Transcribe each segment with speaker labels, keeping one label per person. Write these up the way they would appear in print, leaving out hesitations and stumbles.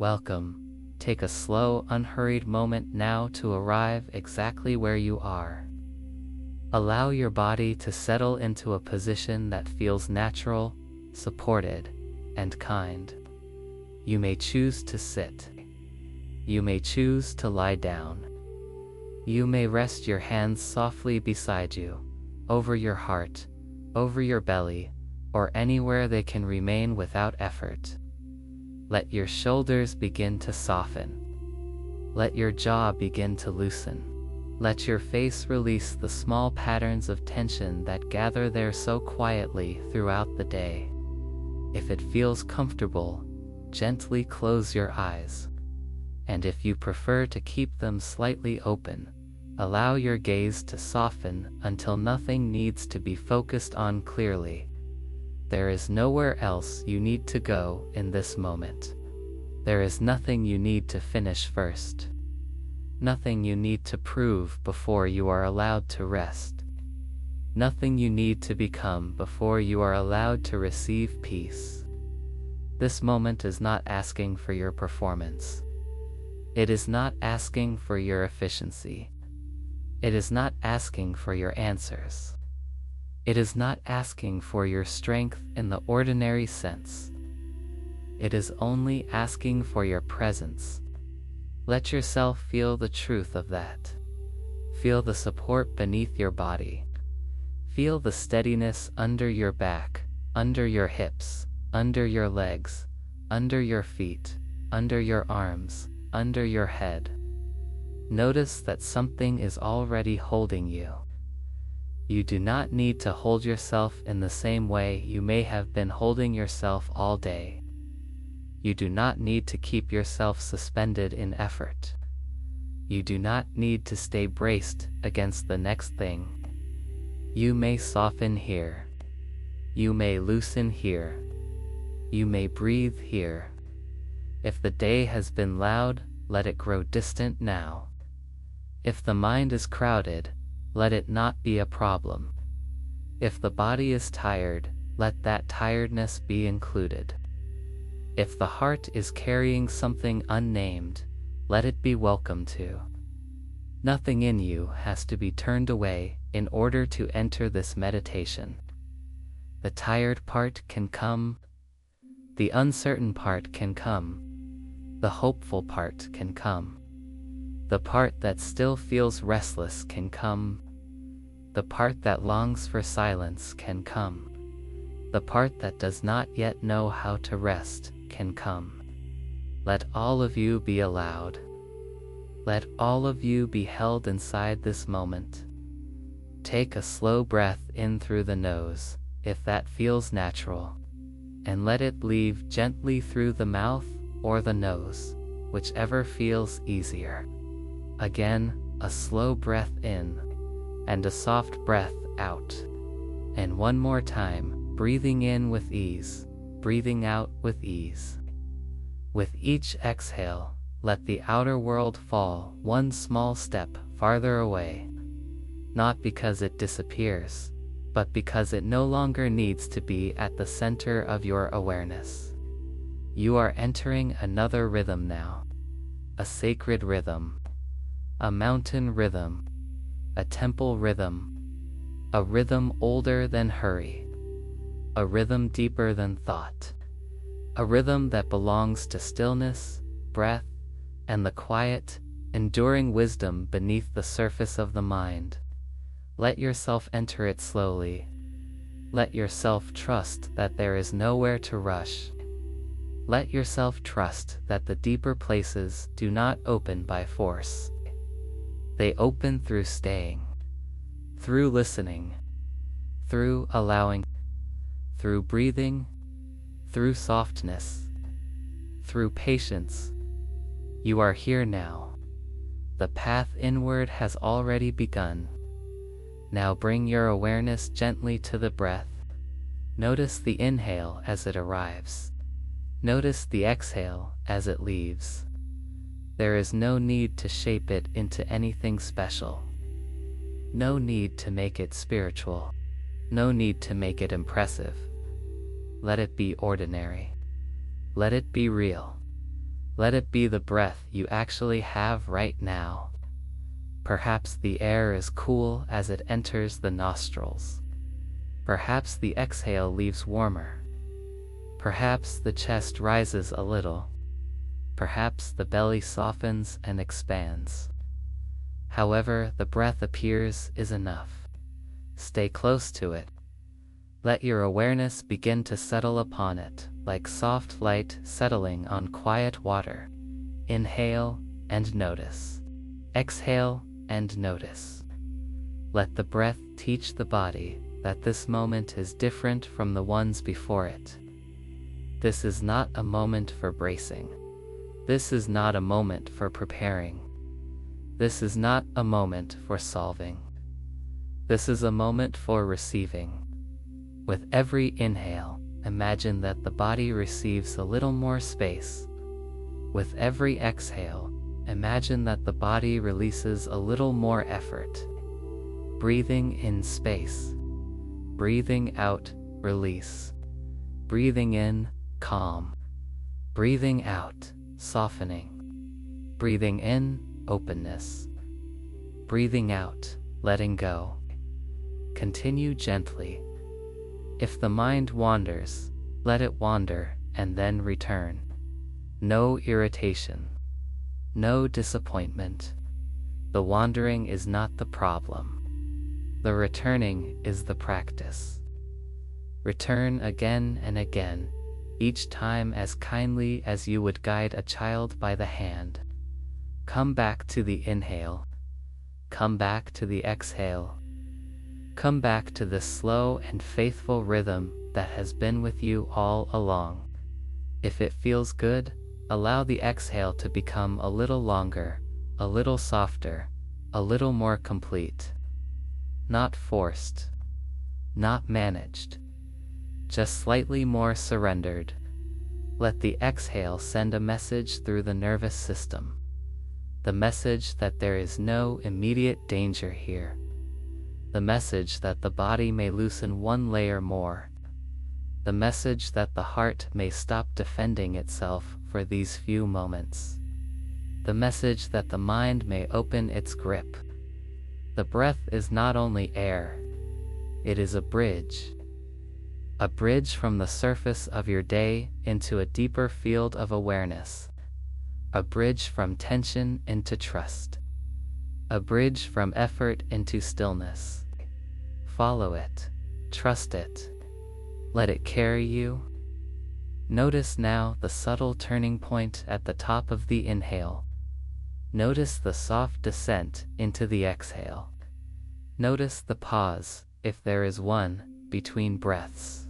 Speaker 1: Welcome. Take a slow, unhurried moment now to arrive exactly where you are. Allow your body to settle into a position that feels natural, supported, and kind. You may choose to sit. You may choose to lie down. You may rest your hands softly beside you, over your heart, over your belly, or anywhere they can remain without effort. Let your shoulders begin to soften. Let your jaw begin to loosen. Let your face release the small patterns of tension that gather there so quietly throughout the day. If it feels comfortable, gently close your eyes. And if you prefer to keep them slightly open, allow your gaze to soften until nothing needs to be focused on clearly. There is nowhere else you need to go in this moment. There is nothing you need to finish first. Nothing you need to prove before you are allowed to rest. Nothing you need to become before you are allowed to receive peace. This moment is not asking for your performance. It is not asking for your efficiency. It is not asking for your answers. It is not asking for your strength in the ordinary sense. It is only asking for your presence. Let yourself feel the truth of that. Feel the support beneath your body. Feel the steadiness under your back, under your hips, under your legs, under your feet, under your arms, under your head. Notice that something is already holding you. You do not need to hold yourself in the same way you may have been holding yourself all day. You do not need to keep yourself suspended in effort. You do not need to stay braced against the next thing. You may soften here. You may loosen here. You may breathe here. If the day has been loud, let it grow distant now. If the mind is crowded, let it not be a problem. If the body is tired, let that tiredness be included. If the heart is carrying something unnamed, let it be welcome too. Nothing in you has to be turned away in order to enter this meditation. The tired part can come. The uncertain part can come. The hopeful part can come. The part that still feels restless can come. The part that longs for silence can come. The part that does not yet know how to rest can come. Let all of you be allowed. Let all of you be held inside this moment. Take a slow breath in through the nose, if that feels natural, and let it leave gently through the mouth or the nose, whichever feels easier. Again, a slow breath in, and a soft breath out. And one more time, breathing in with ease, breathing out with ease. With each exhale, let the outer world fall one small step farther away. Not because it disappears, but because it no longer needs to be at the center of your awareness. You are entering another rhythm now. A sacred rhythm. A mountain rhythm. A temple rhythm. A rhythm older than hurry. A rhythm deeper than thought. A rhythm that belongs to stillness, breath, and the quiet, enduring wisdom beneath the surface of the mind. Let yourself enter it slowly. Let yourself trust that there is nowhere to rush. Let yourself trust that the deeper places do not open by force. They open through staying, through listening, through allowing, through breathing, through softness, through patience. You are here now. The path inward has already begun. Now bring your awareness gently to the breath. Notice the inhale as it arrives. Notice the exhale as it leaves. There is no need to shape it into anything special. No need to make it spiritual. No need to make it impressive. Let it be ordinary. Let it be real. Let it be the breath you actually have right now. Perhaps the air is cool as it enters the nostrils. Perhaps the exhale leaves warmer. Perhaps the chest rises a little. Perhaps the belly softens and expands. However the breath appears is enough. Stay close to it. Let your awareness begin to settle upon it, like soft light settling on quiet water. Inhale and notice. Exhale and notice. Let the breath teach the body that this moment is different from the ones before it. This is not a moment for bracing. This is not a moment for preparing. This is not a moment for solving. This is a moment for receiving. With every inhale, imagine that the body receives a little more space. With every exhale, imagine that the body releases a little more effort. Breathing in space. Breathing out, release. Breathing in, calm. Breathing out, softening. Breathing in, openness. Breathing out, letting go. Continue gently. If the mind wanders, let it wander and then return. No irritation. No disappointment. The wandering is not the problem. The returning is the practice. Return again and again, each time as kindly as you would guide a child by the hand. Come back to the inhale. Come back to the exhale. Come back to the slow and faithful rhythm that has been with you all along. If it feels good, allow the exhale to become a little longer, a little softer, a little more complete. Not forced. Not managed. Just slightly more surrendered. Let the exhale send a message through the nervous system. The message that there is no immediate danger here. The message that the body may loosen one layer more. The message that the heart may stop defending itself for these few moments. The message that the mind may open its grip. The breath is not only air. It is a bridge. A bridge from the surface of your day into a deeper field of awareness. A bridge from tension into trust. A bridge from effort into stillness. Follow it. Trust it. Let it carry you. Notice now the subtle turning point at the top of the inhale. Notice the soft descent into the exhale. Notice the pause, if there is one, between breaths.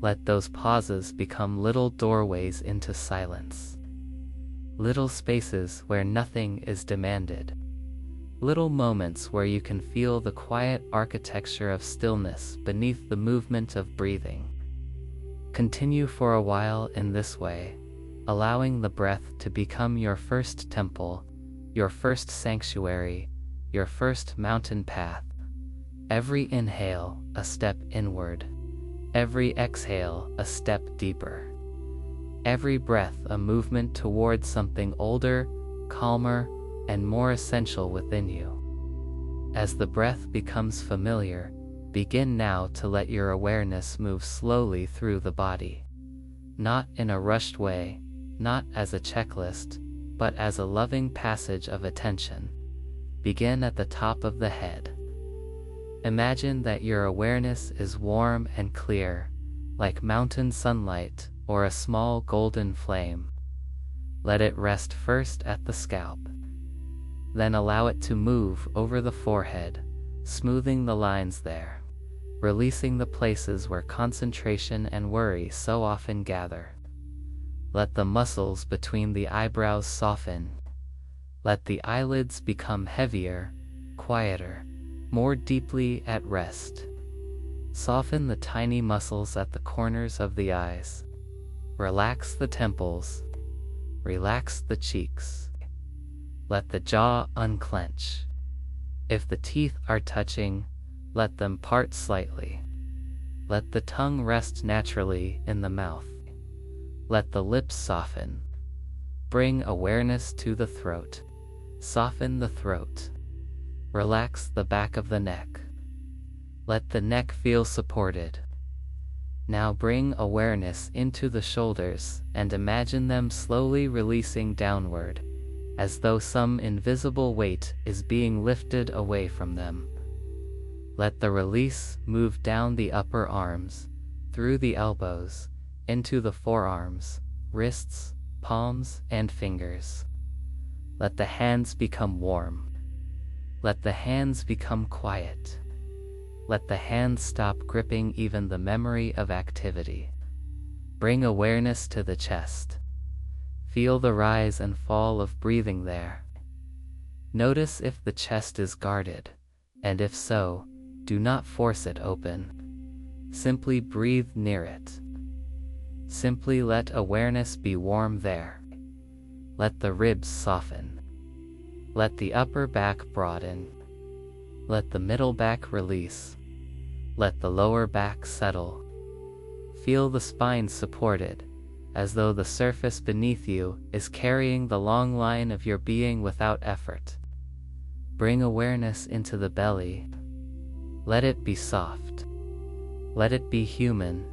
Speaker 1: Let those pauses become little doorways into silence. Little spaces where nothing is demanded. Little moments where you can feel the quiet architecture of stillness beneath the movement of breathing. Continue for a while in this way, allowing the breath to become your first temple, your first sanctuary, your first mountain path. Every inhale, a step inward. Every exhale, a step deeper. Every breath, a movement towards something older, calmer, and more essential within you. As the breath becomes familiar, begin now to let your awareness move slowly through the body. Not in a rushed way, not as a checklist, but as a loving passage of attention. Begin at the top of the head. Imagine that your awareness is warm and clear, like mountain sunlight or a small golden flame. Let it rest first at the scalp. Then allow it to move over the forehead, smoothing the lines there, releasing the places where concentration and worry so often gather. Let the muscles between the eyebrows soften. Let the eyelids become heavier, quieter, more deeply at rest. Soften the tiny muscles at the corners of the eyes. Relax the temples. Relax the cheeks. Let the jaw unclench. If the teeth are touching, let them part slightly. Let the tongue rest naturally in the mouth. Let the lips soften. Bring awareness to the throat. Soften the throat. Relax the back of the neck. Let the neck feel supported. Now bring awareness into the shoulders and imagine them slowly releasing downward, as though some invisible weight is being lifted away from them. Let the release move down the upper arms, through the elbows, into the forearms, wrists, palms, and fingers. Let the hands become warm. Let the hands become quiet. Let the hands stop gripping even the memory of activity. Bring awareness to the chest. Feel the rise and fall of breathing there. Notice if the chest is guarded, and if so, do not force it open. Simply breathe near it. Simply let awareness be warm there. Let the ribs soften. Let the upper back broaden. Let the middle back release. Let the lower back settle. Feel the spine supported, as though the surface beneath you is carrying the long line of your being without effort. Bring awareness into the belly. Let it be soft. Let it be human.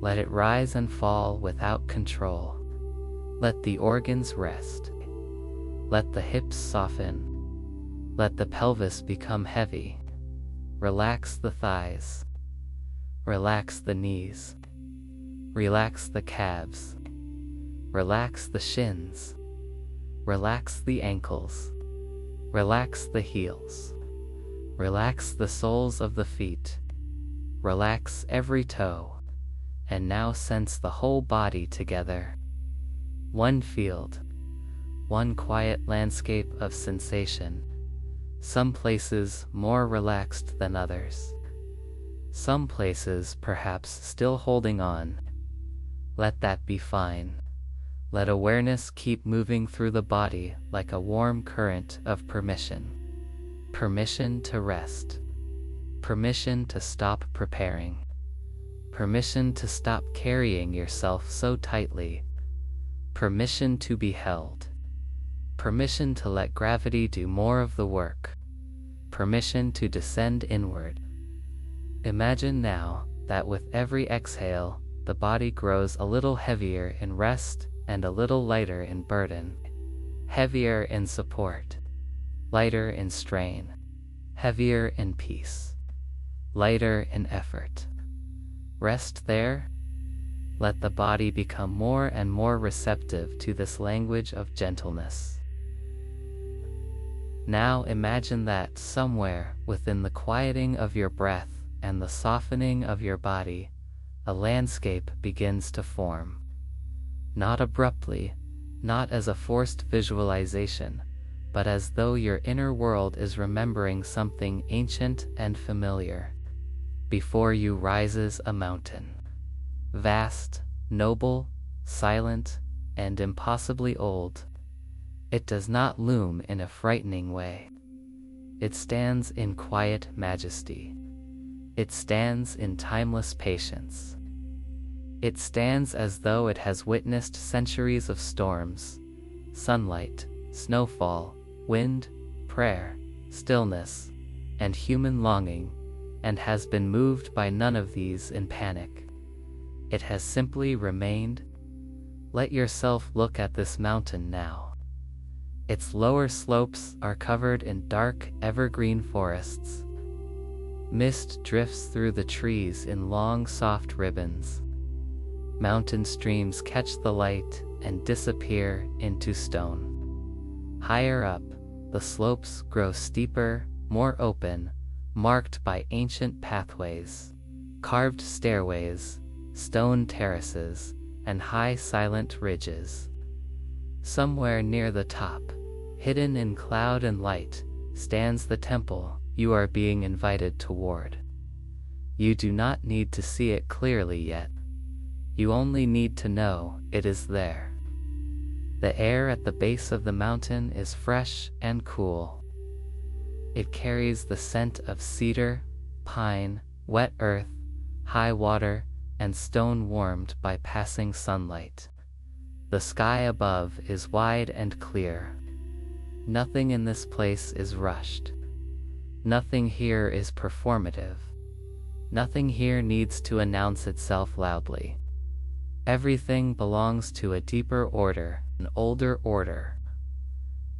Speaker 1: Let it rise and fall without control. Let the organs rest. Let the hips soften. Let the pelvis become heavy. Relax the thighs. Relax the knees. Relax the calves. Relax the shins. Relax the ankles. Relax the heels. Relax the soles of the feet. Relax every toe. And now sense the whole body together. One field. One quiet landscape of sensation. Some places more relaxed than others. Some places perhaps still holding on. Let that be fine. Let awareness keep moving through the body like a warm current of permission. Permission to rest. Permission to stop preparing. Permission to stop carrying yourself so tightly. Permission to be held. Permission to let gravity do more of the work. Permission to descend inward. Imagine now that with every exhale, the body grows a little heavier in rest and a little lighter in burden. Heavier in support. Lighter in strain. Heavier in peace. Lighter in effort. Rest there. Let the body become more and more receptive to this language of gentleness. Now imagine that somewhere within the quieting of your breath and the softening of your body, a landscape begins to form. Not abruptly, not as a forced visualization, but as though your inner world is remembering something ancient and familiar. Before you rises a mountain. Vast, noble, silent, and impossibly old. It does not loom in a frightening way. It stands in quiet majesty. It stands in timeless patience. It stands as though it has witnessed centuries of storms, sunlight, snowfall, wind, prayer, stillness, and human longing, and has been moved by none of these in panic. It has simply remained. Let yourself look at this mountain now. Its lower slopes are covered in dark, evergreen forests. Mist drifts through the trees in long, soft ribbons. Mountain streams catch the light and disappear into stone. Higher up, the slopes grow steeper, more open, marked by ancient pathways, carved stairways, stone terraces, and high silent ridges. Somewhere near the top, hidden in cloud and light, stands the temple you are being invited toward. You do not need to see it clearly yet. You only need to know it is there. The air at the base of the mountain is fresh and cool. It carries the scent of cedar, pine, wet earth, high water, and stone warmed by passing sunlight. The sky above is wide and clear. Nothing in this place is rushed. Nothing here is performative. Nothing here needs to announce itself loudly. Everything belongs to a deeper order, an older order.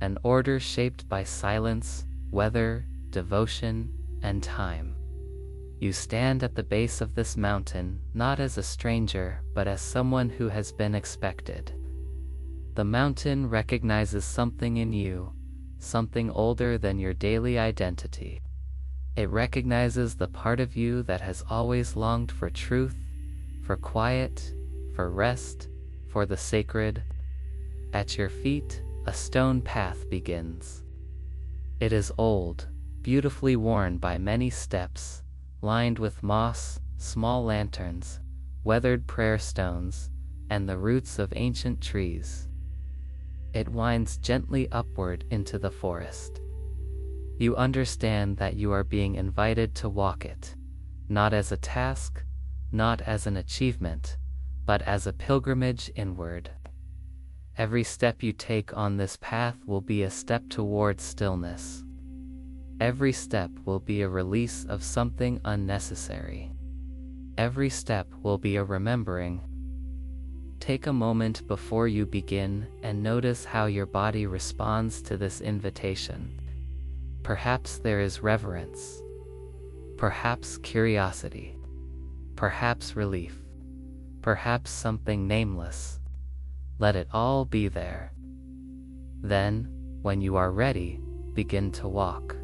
Speaker 1: An order shaped by silence, weather, devotion, and time. You stand at the base of this mountain, not as a stranger, but as someone who has been expected. The mountain recognizes something in you, something older than your daily identity. It recognizes the part of you that has always longed for truth, for quiet, for rest, for the sacred. At your feet, a stone path begins. It is old, beautifully worn by many steps, lined with moss, small lanterns, weathered prayer stones, and the roots of ancient trees. It winds gently upward into the forest. You understand that you are being invited to walk it, not as a task, not as an achievement, but as a pilgrimage inward. Every step you take on this path will be a step toward stillness. Every step will be a release of something unnecessary. Every step will be a remembering. Take a moment before you begin and notice how your body responds to this invitation. Perhaps there is reverence. Perhaps curiosity. Perhaps relief. Perhaps something nameless. Let it all be there. Then, when you are ready, begin to walk.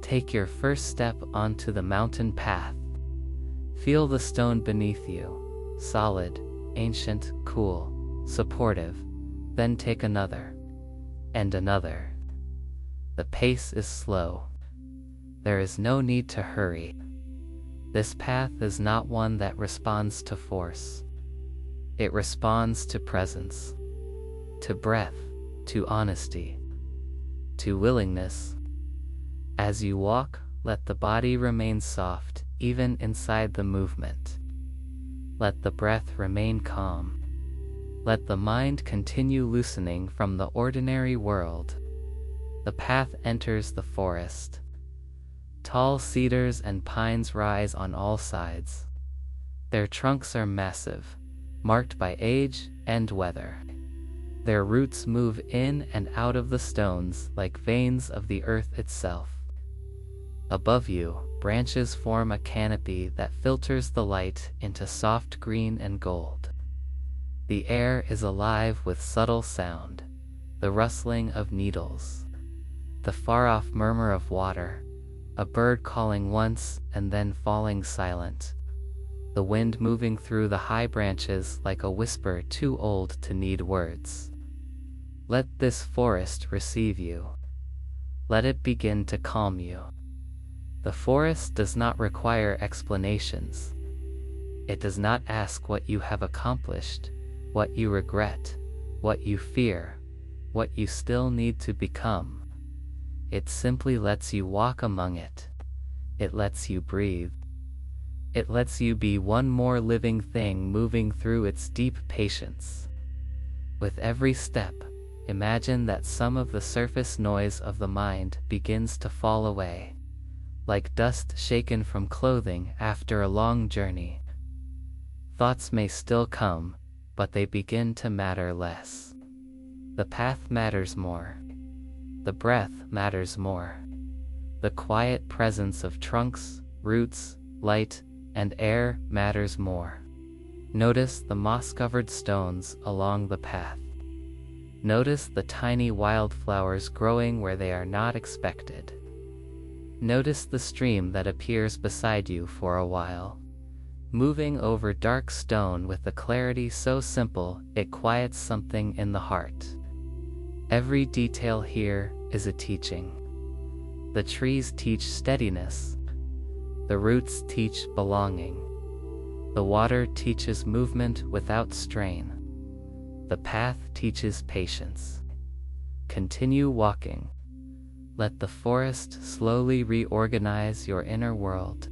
Speaker 1: Take your first step onto the mountain path. Feel the stone beneath you, solid, ancient, cool, supportive. Then take another, and another. The pace is slow. There is no need to hurry. This path is not one that responds to force. It responds to presence, to breath, to honesty, to willingness. As you walk, let the body remain soft, even inside the movement. Let the breath remain calm. Let the mind continue loosening from the ordinary world. The path enters the forest. Tall cedars and pines rise on all sides. Their trunks are massive, marked by age and weather. Their roots move in and out of the stones like veins of the earth itself. Above you, branches form a canopy that filters the light into soft green and gold. The air is alive with subtle sound, the rustling of needles, the far-off murmur of water, a bird calling once and then falling silent, the wind moving through the high branches like a whisper too old to need words. Let this forest receive you. Let it begin to calm you. The forest does not require explanations. It does not ask what you have accomplished, what you regret, what you fear, what you still need to become. It simply lets you walk among it. It lets you breathe. It lets you be one more living thing moving through its deep patience. With every step, imagine that some of the surface noise of the mind begins to fall away, like dust shaken from clothing after a long journey. Thoughts may still come, but they begin to matter less. The path matters more. The breath matters more. The quiet presence of trunks, roots, light, and air matters more. Notice the moss-covered stones along the path. Notice the tiny wildflowers growing where they are not expected. Notice the stream that appears beside you for a while, moving over dark stone with a clarity so simple it quiets something in the heart. Every detail here is a teaching. The trees teach steadiness. The roots teach belonging. The water teaches movement without strain. The path teaches patience. Continue walking. Let the forest slowly reorganize your inner world.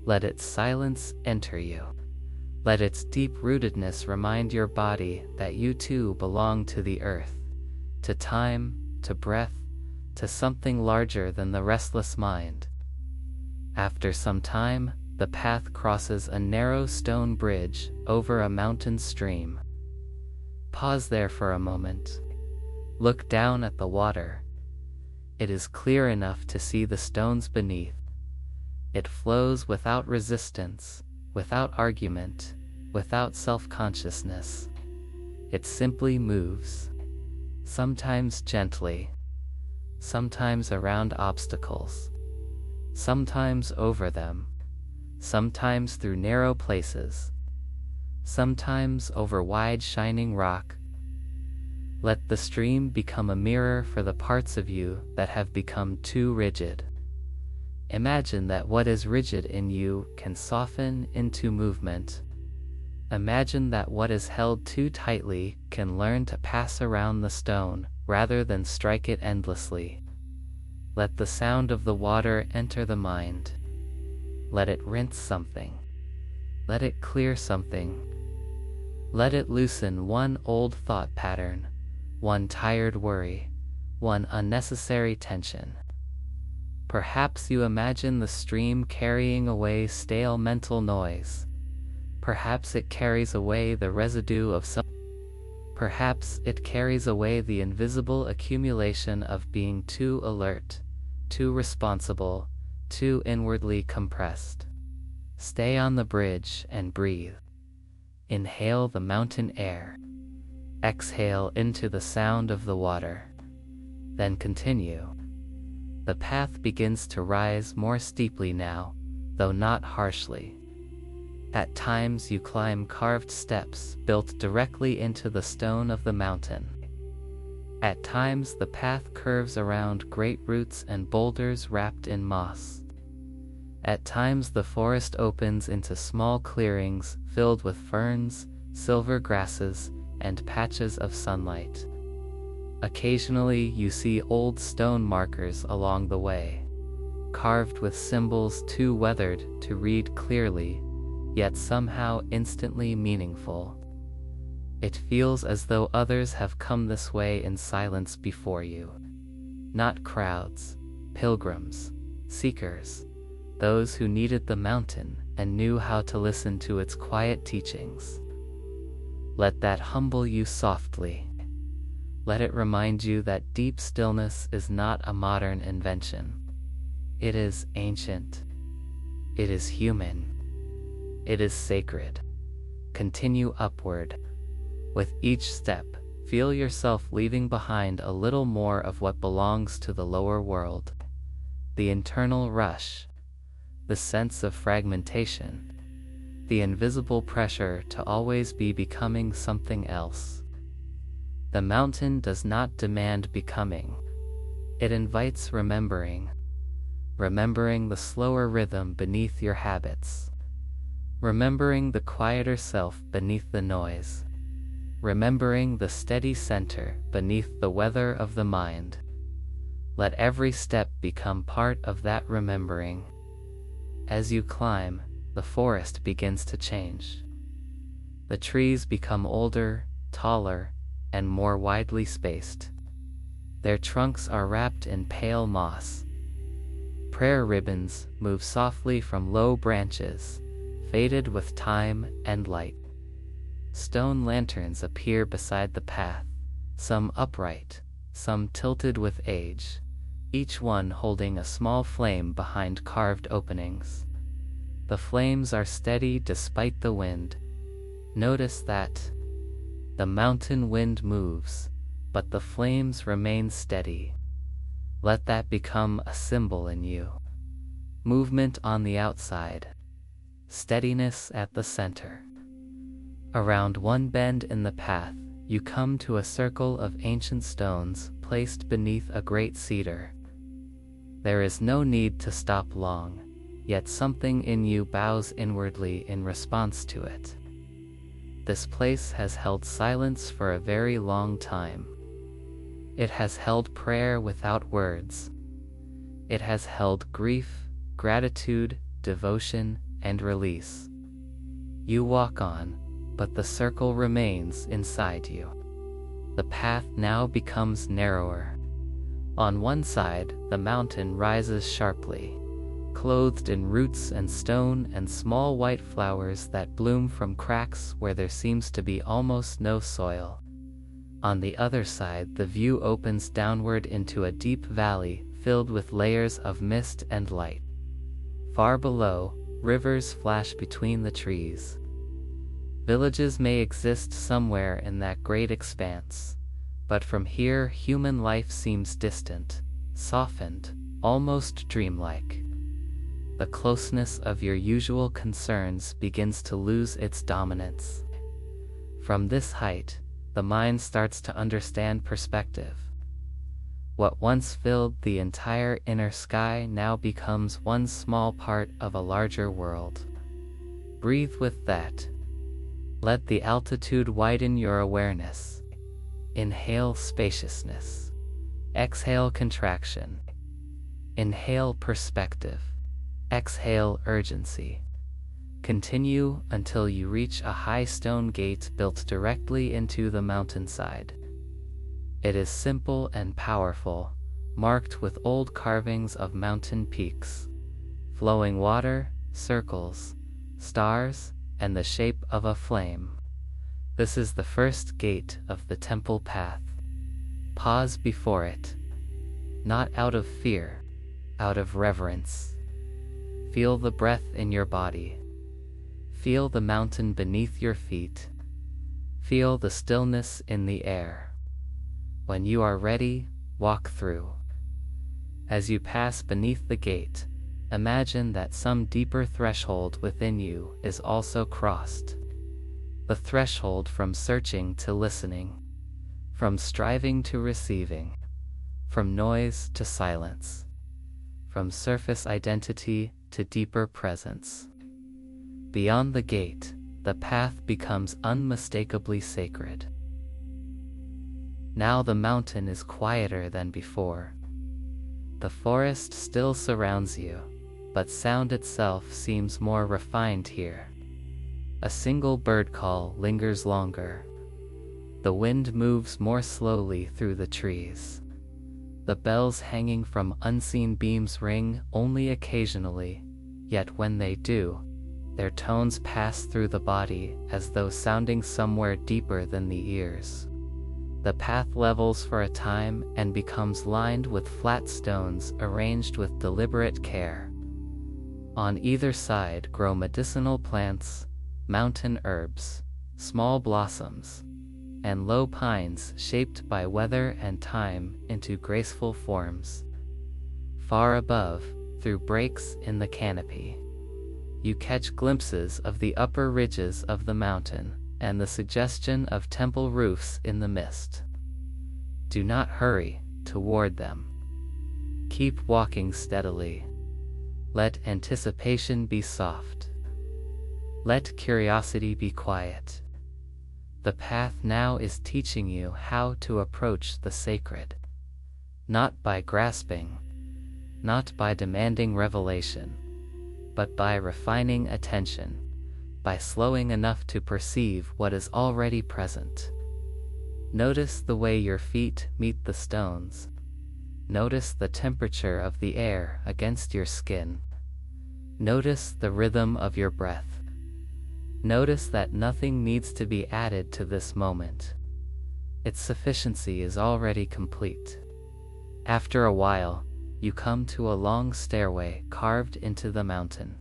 Speaker 1: Let its silence enter you. Let its deep-rootedness remind your body that you too belong to the earth, to time, to breath, to something larger than the restless mind. After some time, the path crosses a narrow stone bridge over a mountain stream. Pause there for a moment. Look down at the water. It is clear enough to see the stones beneath. It flows without resistance, without argument, without self-consciousness. It simply moves, sometimes gently, sometimes around obstacles, sometimes over them, sometimes through narrow places, sometimes over wide shining rock. Let the stream become a mirror for the parts of you that have become too rigid. Imagine that what is rigid in you can soften into movement. Imagine that what is held too tightly can learn to pass around the stone rather than strike it endlessly. Let the sound of the water enter the mind. Let it rinse something. Let it clear something. Let it loosen one old thought pattern, one tired worry, one unnecessary tension. Perhaps you imagine the stream carrying away stale mental noise. Perhaps it carries away the residue of some. Perhaps it carries away the invisible accumulation of being too alert, too responsible, too inwardly compressed. Stay on the bridge and breathe. Inhale the mountain air. Exhale into the sound of the water. Then continue. The path begins to rise more steeply now, though not harshly. At times you climb carved steps built directly into the stone of the mountain. At times the path curves around great roots and boulders wrapped in moss. At times the forest opens into small clearings filled with ferns, silver grasses, and patches of sunlight. Occasionally you see old stone markers along the way, carved with symbols too weathered to read clearly, yet somehow instantly meaningful. It feels as though others have come this way in silence before you. Not crowds, pilgrims, seekers, those who needed the mountain and knew how to listen to its quiet teachings. Let that humble you softly. Let it remind you that deep stillness is not a modern invention. It is ancient. It is human. It is sacred. Continue upward. With each step, feel yourself leaving behind a little more of what belongs to the lower world. The internal rush, the sense of fragmentation, the invisible pressure to always be becoming something else. The mountain does not demand becoming. It invites remembering. Remembering the slower rhythm beneath your habits. Remembering the quieter self beneath the noise. Remembering the steady center beneath the weather of the mind. Let every step become part of that remembering. As you climb, the forest begins to change. The trees become older, taller, and more widely spaced. Their trunks are wrapped in pale moss. Prayer ribbons move softly from low branches, faded with time and light. Stone lanterns appear beside the path, some upright, some tilted with age, each one holding a small flame behind carved openings. The flames are steady despite the wind. Notice that the mountain wind moves, but the flames remain steady. Let that become a symbol in you. Movement on the outside, steadiness at the center. Around one bend in the path, you come to a circle of ancient stones placed beneath a great cedar. There is no need to stop long, yet something in you bows inwardly in response to it. This place has held silence for a very long time. It has held prayer without words. It has held grief, gratitude, devotion, and release. You walk on, but the circle remains inside you. The path now becomes narrower. On one side, the mountain rises sharply, clothed in roots and stone and small white flowers that bloom from cracks where there seems to be almost no soil. On the other side, the view opens downward into a deep valley filled with layers of mist and light. Far below, rivers flash between the trees. Villages may exist somewhere in that great expanse, but from here human life seems distant, softened, almost dreamlike. The closeness of your usual concerns begins to lose its dominance. From this height, the mind starts to understand perspective. What once filled the entire inner sky now becomes one small part of a larger world. Breathe with that. Let the altitude widen your awareness. Inhale spaciousness. Exhale contraction. Inhale perspective. Exhale urgency. Continue until you reach a high stone gate built directly into the mountainside. It is simple and powerful, marked with old carvings of mountain peaks, flowing water, circles, stars, and the shape of a flame. This is the first gate of the temple path. Pause before it, not out of fear, out of reverence. Feel the breath in your body. Feel the mountain beneath your feet. Feel the stillness in the air. When you are ready, walk through. As you pass beneath the gate, imagine that some deeper threshold within you is also crossed. The threshold from searching to listening, from striving to receiving, from noise to silence, from surface identity to deeper presence. Beyond the gate, the path becomes unmistakably sacred. Now the mountain is quieter than before. The forest still surrounds you, but sound itself seems more refined here. A single bird call lingers longer. The wind moves more slowly through the trees. The bells hanging from unseen beams ring only occasionally, yet when they do, their tones pass through the body as though sounding somewhere deeper than the ears. The path levels for a time and becomes lined with flat stones arranged with deliberate care. On either side grow medicinal plants, mountain herbs, small blossoms, and low pines shaped by weather and time into graceful forms. Far above, through breaks in the canopy, you catch glimpses of the upper ridges of the mountain and the suggestion of temple roofs in the mist. Do not hurry toward them. Keep walking steadily. Let anticipation be soft. Let curiosity be quiet. The path now is teaching you how to approach the sacred, not by grasping, not by demanding revelation, but by refining attention, by slowing enough to perceive what is already present. Notice the way your feet meet the stones. Notice the temperature of the air against your skin. Notice the rhythm of your breath. Notice that nothing needs to be added to this moment. Its sufficiency is already complete. After a while, you come to a long stairway carved into the mountain,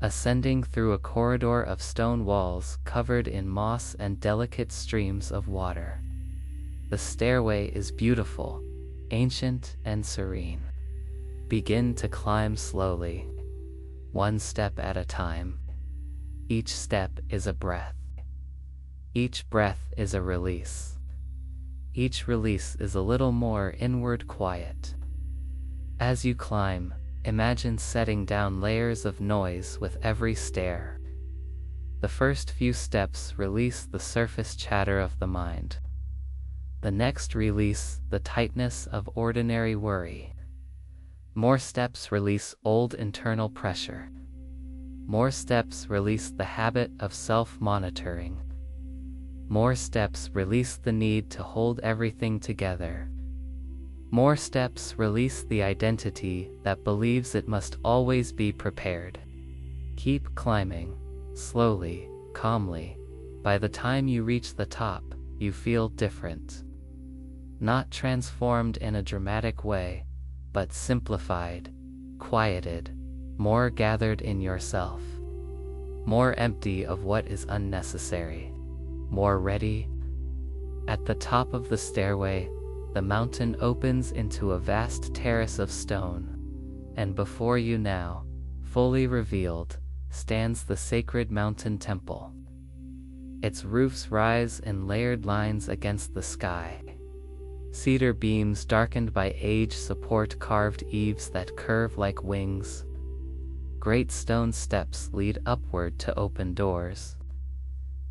Speaker 1: ascending through a corridor of stone walls covered in moss and delicate streams of water. The stairway is beautiful, ancient and serene. Begin to climb slowly, one step at a time. Each step is a breath. Each breath is a release. Each release is a little more inward quiet. As you climb, imagine setting down layers of noise with every stair. The first few steps release the surface chatter of the mind. The next release the tightness of ordinary worry. More steps release old internal pressure. More steps release the habit of self-monitoring. More steps release the need to hold everything together. More steps release the identity that believes it must always be prepared. Keep climbing, slowly, calmly. By the time you reach the top, you feel different. Not transformed in a dramatic way, but simplified, quieted, more gathered in yourself. More empty of what is unnecessary. More ready. At the top of the stairway, the mountain opens into a vast terrace of stone, and before you now, fully revealed, stands the sacred mountain temple. Its roofs rise in layered lines against the sky. Cedar beams darkened by age support carved eaves that curve like wings. Great stone steps lead upward to open doors.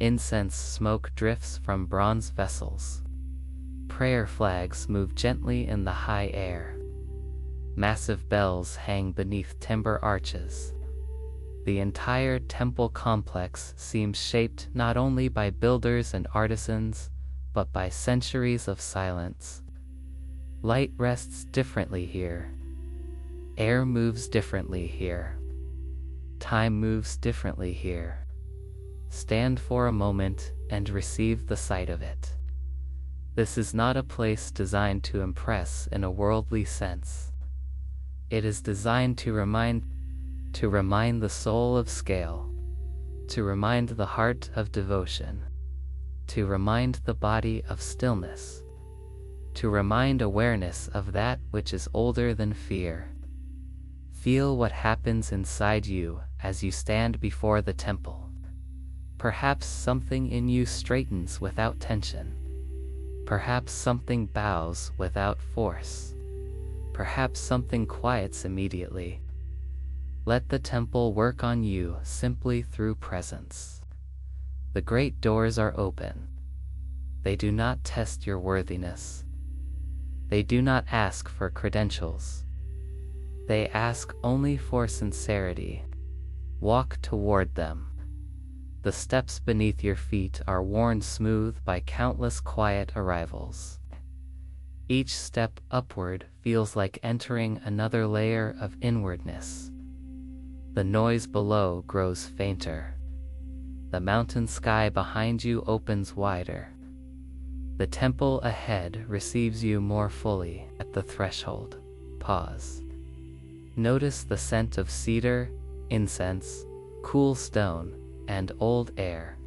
Speaker 1: Incense smoke drifts from bronze vessels. Prayer flags move gently in the high air. Massive bells hang beneath timber arches. The entire temple complex seems shaped not only by builders and artisans, but by centuries of silence. Light rests differently here. Air moves differently here. Time moves differently here. Stand for a moment and receive the sight of it. This is not a place designed to impress in a worldly sense. It is designed to remind the soul of scale, to remind the heart of devotion, to remind the body of stillness, to remind awareness of that which is older than fear. Feel what happens inside you as you stand before the temple. Perhaps something in you straightens without tension. Perhaps something bows without force. Perhaps something quiets immediately. Let the temple work on you simply through presence. The great doors are open. They do not test your worthiness. They do not ask for credentials. They ask only for sincerity. Walk toward them. The steps beneath your feet are worn smooth by countless quiet arrivals. Each step upward feels like entering another layer of inwardness. The noise below grows fainter. The mountain sky behind you opens wider. The temple ahead receives you more fully. At the threshold, pause. Notice the scent of cedar, incense, cool stone, and old air.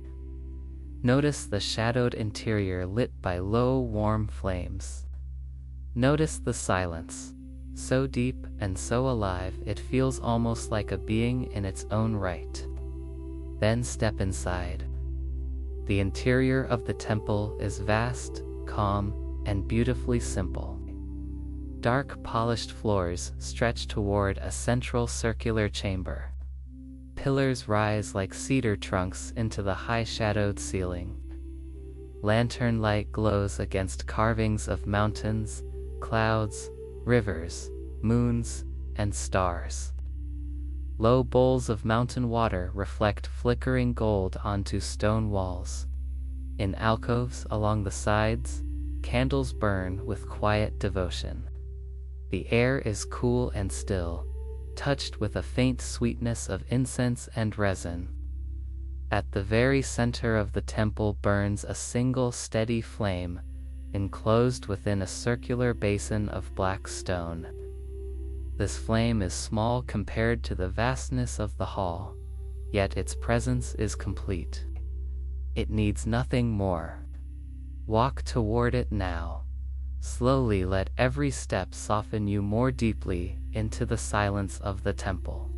Speaker 1: Notice the shadowed interior lit by low, warm flames. Notice the silence, so deep and so alive it feels almost like a being in its own right. Then step inside. The interior of the temple is vast, calm, and beautifully simple. Dark polished floors stretch toward a central circular chamber. Pillars rise like cedar trunks into the high-shadowed ceiling. Lantern light glows against carvings of mountains, clouds, rivers, moons, and stars. Low bowls of mountain water reflect flickering gold onto stone walls. In alcoves along the sides, candles burn with quiet devotion. The air is cool and still, touched with a faint sweetness of incense and resin. At the very center of the temple burns a single steady flame, enclosed within a circular basin of black stone. This flame is small compared to the vastness of the hall, yet its presence is complete. It needs nothing more. Walk toward it now. Slowly let every step soften you more deeply into the silence of the temple.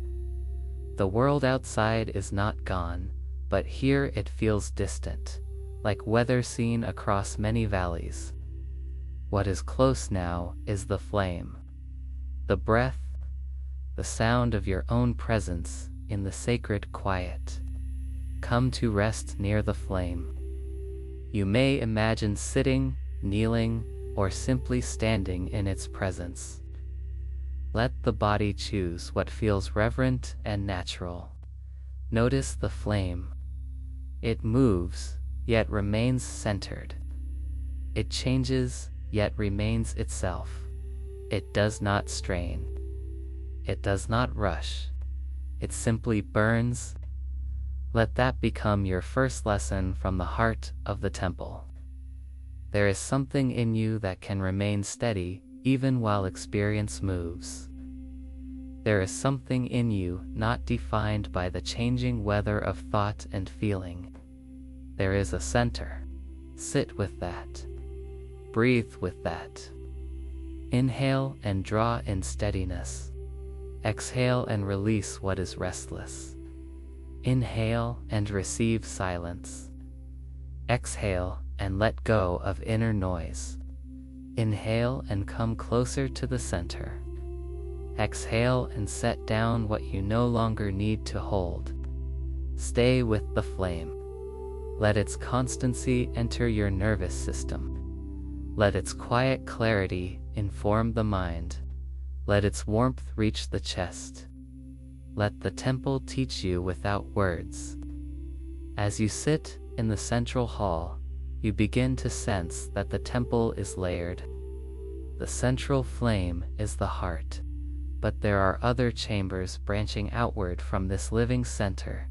Speaker 1: The world outside is not gone, but here it feels distant, like weather seen across many valleys. What is close now is the flame, the breath, the sound of your own presence in the sacred quiet. Come to rest near the flame. You may imagine sitting, kneeling, or simply standing in its presence. Let the body choose what feels reverent and natural. Notice the flame. It moves, yet remains centered. It changes, yet remains itself. It does not strain. It does not rush. It simply burns. Let that become your first lesson from the heart of the temple. There is something in you that can remain steady even while experience moves. There is something in you not defined by the changing weather of thought and feeling. There is a center. Sit with that. Breathe with that. Inhale and draw in steadiness. Exhale and release what is restless. Inhale and receive silence. Exhale and let go of inner noise. Inhale and come closer to the center. Exhale and set down what you no longer need to hold. Stay with the flame. Let its constancy enter your nervous system. Let its quiet clarity inform the mind. Let its warmth reach the chest. Let the temple teach you without words. As you sit in the central hall, you begin to sense that the temple is layered. The central flame is the heart, but there are other chambers branching outward from this living center,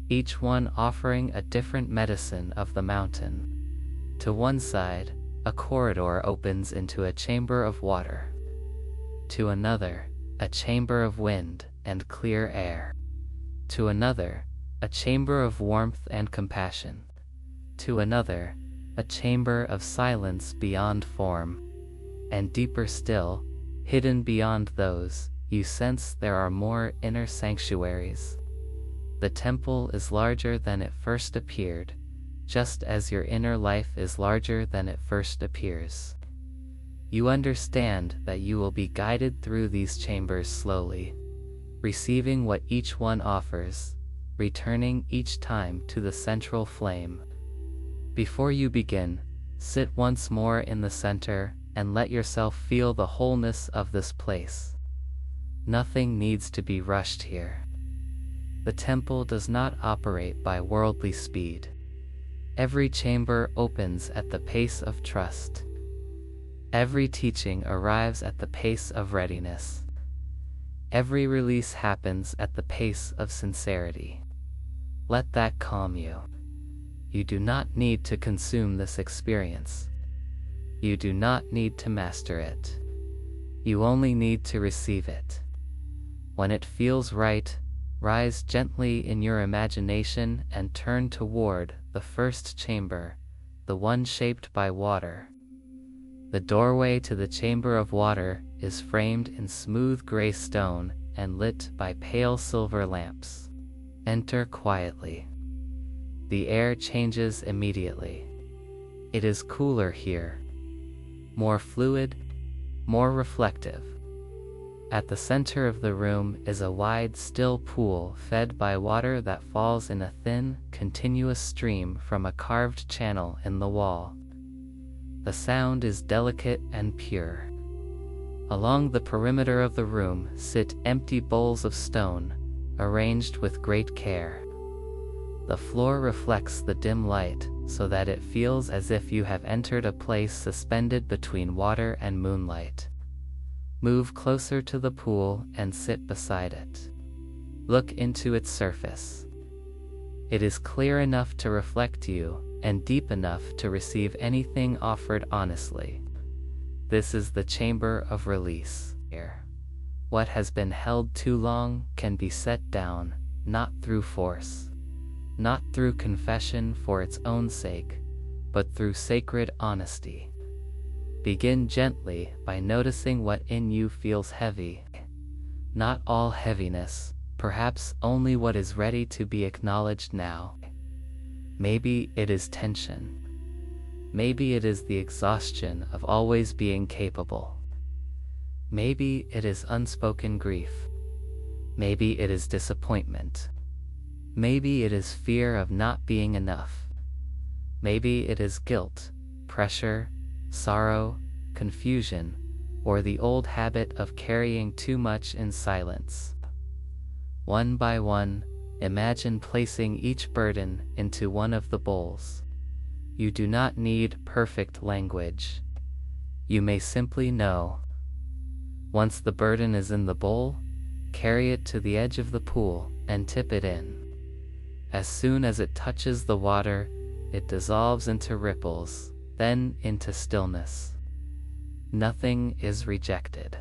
Speaker 1: each one offering a different medicine of the mountain. To one side, a corridor opens into a chamber of water. To another, a chamber of wind and clear air. To another, a chamber of warmth and compassion. To another, a chamber of silence beyond form. And deeper still, hidden beyond those, you sense there are more inner sanctuaries. The temple is larger than it first appeared, just as your inner life is larger than it first appears. You understand that you will be guided through these chambers slowly, receiving what each one offers, returning each time to the central flame. Before you begin, sit once more in the center and let yourself feel the wholeness of this place. Nothing needs to be rushed here. The temple does not operate by worldly speed. Every chamber opens at the pace of trust. Every teaching arrives at the pace of readiness. Every release happens at the pace of sincerity. Let that calm you. You do not need to consume this experience. You do not need to master it. You only need to receive it. When it feels right, rise gently in your imagination and turn toward the first chamber, the one shaped by water. The doorway to the chamber of water is framed in smooth gray stone and lit by pale silver lamps. Enter quietly. The air changes immediately. It is cooler here, more fluid, more reflective. At the center of the room is a wide, still pool fed by water that falls in a thin, continuous stream from a carved channel in the wall. The sound is delicate and pure. Along the perimeter of the room sit empty bowls of stone, arranged with great care. The floor reflects the dim light so that it feels as if you have entered a place suspended between water and moonlight. Move closer to the pool and sit beside it. Look into its surface. It is clear enough to reflect you and deep enough to receive anything offered honestly. This is the chamber of release. Here, what has been held too long can be set down, not through force, not through confession for its own sake, but through sacred honesty. Begin gently by noticing what in you feels heavy. Not all heaviness, perhaps only what is ready to be acknowledged now. Maybe it is tension. Maybe it is the exhaustion of always being capable. Maybe it is unspoken grief. Maybe it is disappointment. Maybe it is fear of not being enough. Maybe it is guilt, pressure, sorrow, confusion, or the old habit of carrying too much in silence. One by one, Imagine placing each burden into one of the bowls. You do not need perfect language. You may simply know. Once the burden is in the bowl, carry it to the edge of the pool and tip it in. As soon as it touches the water, it dissolves into ripples, then into stillness. Nothing is rejected.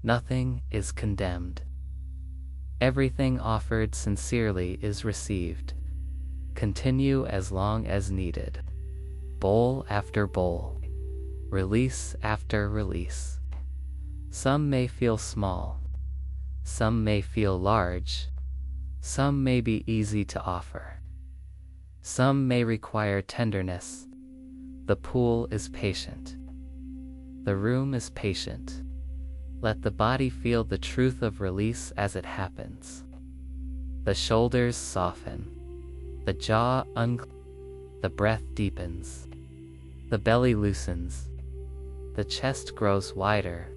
Speaker 1: Nothing is condemned. Everything offered sincerely is received. Continue as long as needed. Bowl after bowl. Release after release. Some may feel small. Some may feel large. Some may be easy to offer. Some may require tenderness. The pool is patient. The room is patient. Let the body feel the truth of release as it happens. The shoulders soften. The jaw the breath deepens. The belly loosens. The chest grows wider.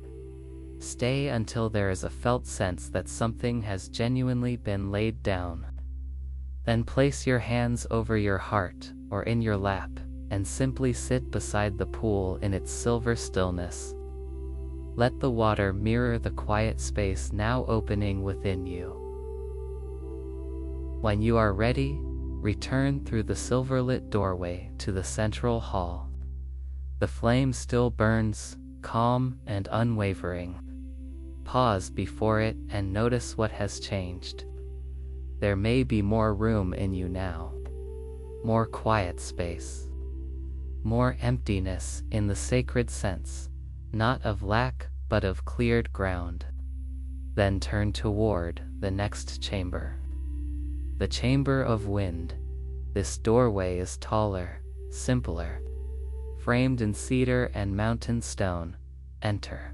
Speaker 1: Stay until there is a felt sense that something has genuinely been laid down. Then place your hands over your heart or in your lap and simply sit beside the pool in its silver stillness. Let the water mirror the quiet space now opening within you. When you are ready, return through the silver-lit doorway to the central hall. The flame still burns, calm and unwavering. Pause before it and notice what has changed. There may be more room in you now. More quiet space. More emptiness in the sacred sense, not of lack but of cleared ground. Then turn toward the next chamber. The chamber of wind. This doorway is taller, simpler. Framed in cedar and mountain stone. Enter.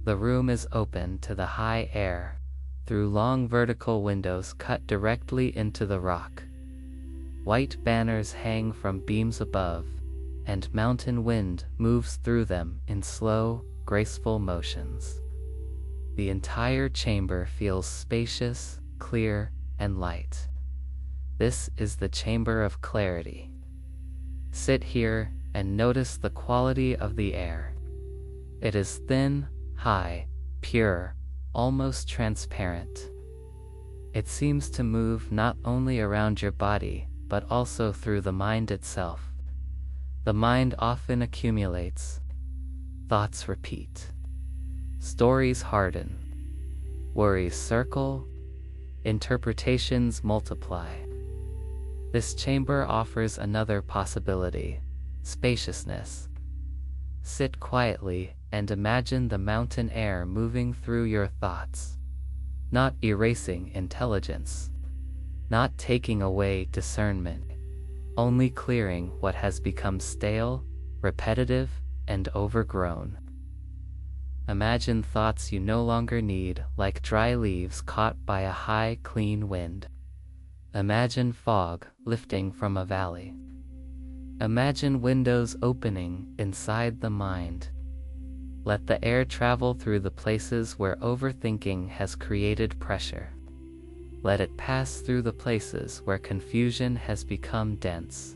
Speaker 1: The room is open to the high air, through long vertical windows cut directly into the rock. White banners hang from beams above, and mountain wind moves through them in slow, graceful motions. The entire chamber feels spacious, clear, and light. This is the chamber of clarity. Sit here and notice the quality of the air. It is thin, high, pure, almost transparent. It seems to move not only around your body, but also through the mind itself. The mind often accumulates. Thoughts repeat. Stories harden. Worries circle. Interpretations multiply. This chamber offers another possibility: spaciousness. Sit quietly and imagine the mountain air moving through your thoughts, not erasing intelligence, not taking away discernment, only clearing what has become stale, repetitive, and overgrown. Imagine thoughts you no longer need, like dry leaves caught by a high, clean wind. Imagine fog lifting from a valley. Imagine windows opening inside the mind. Let the air travel through the places where overthinking has created pressure. Let it pass through the places where confusion has become dense.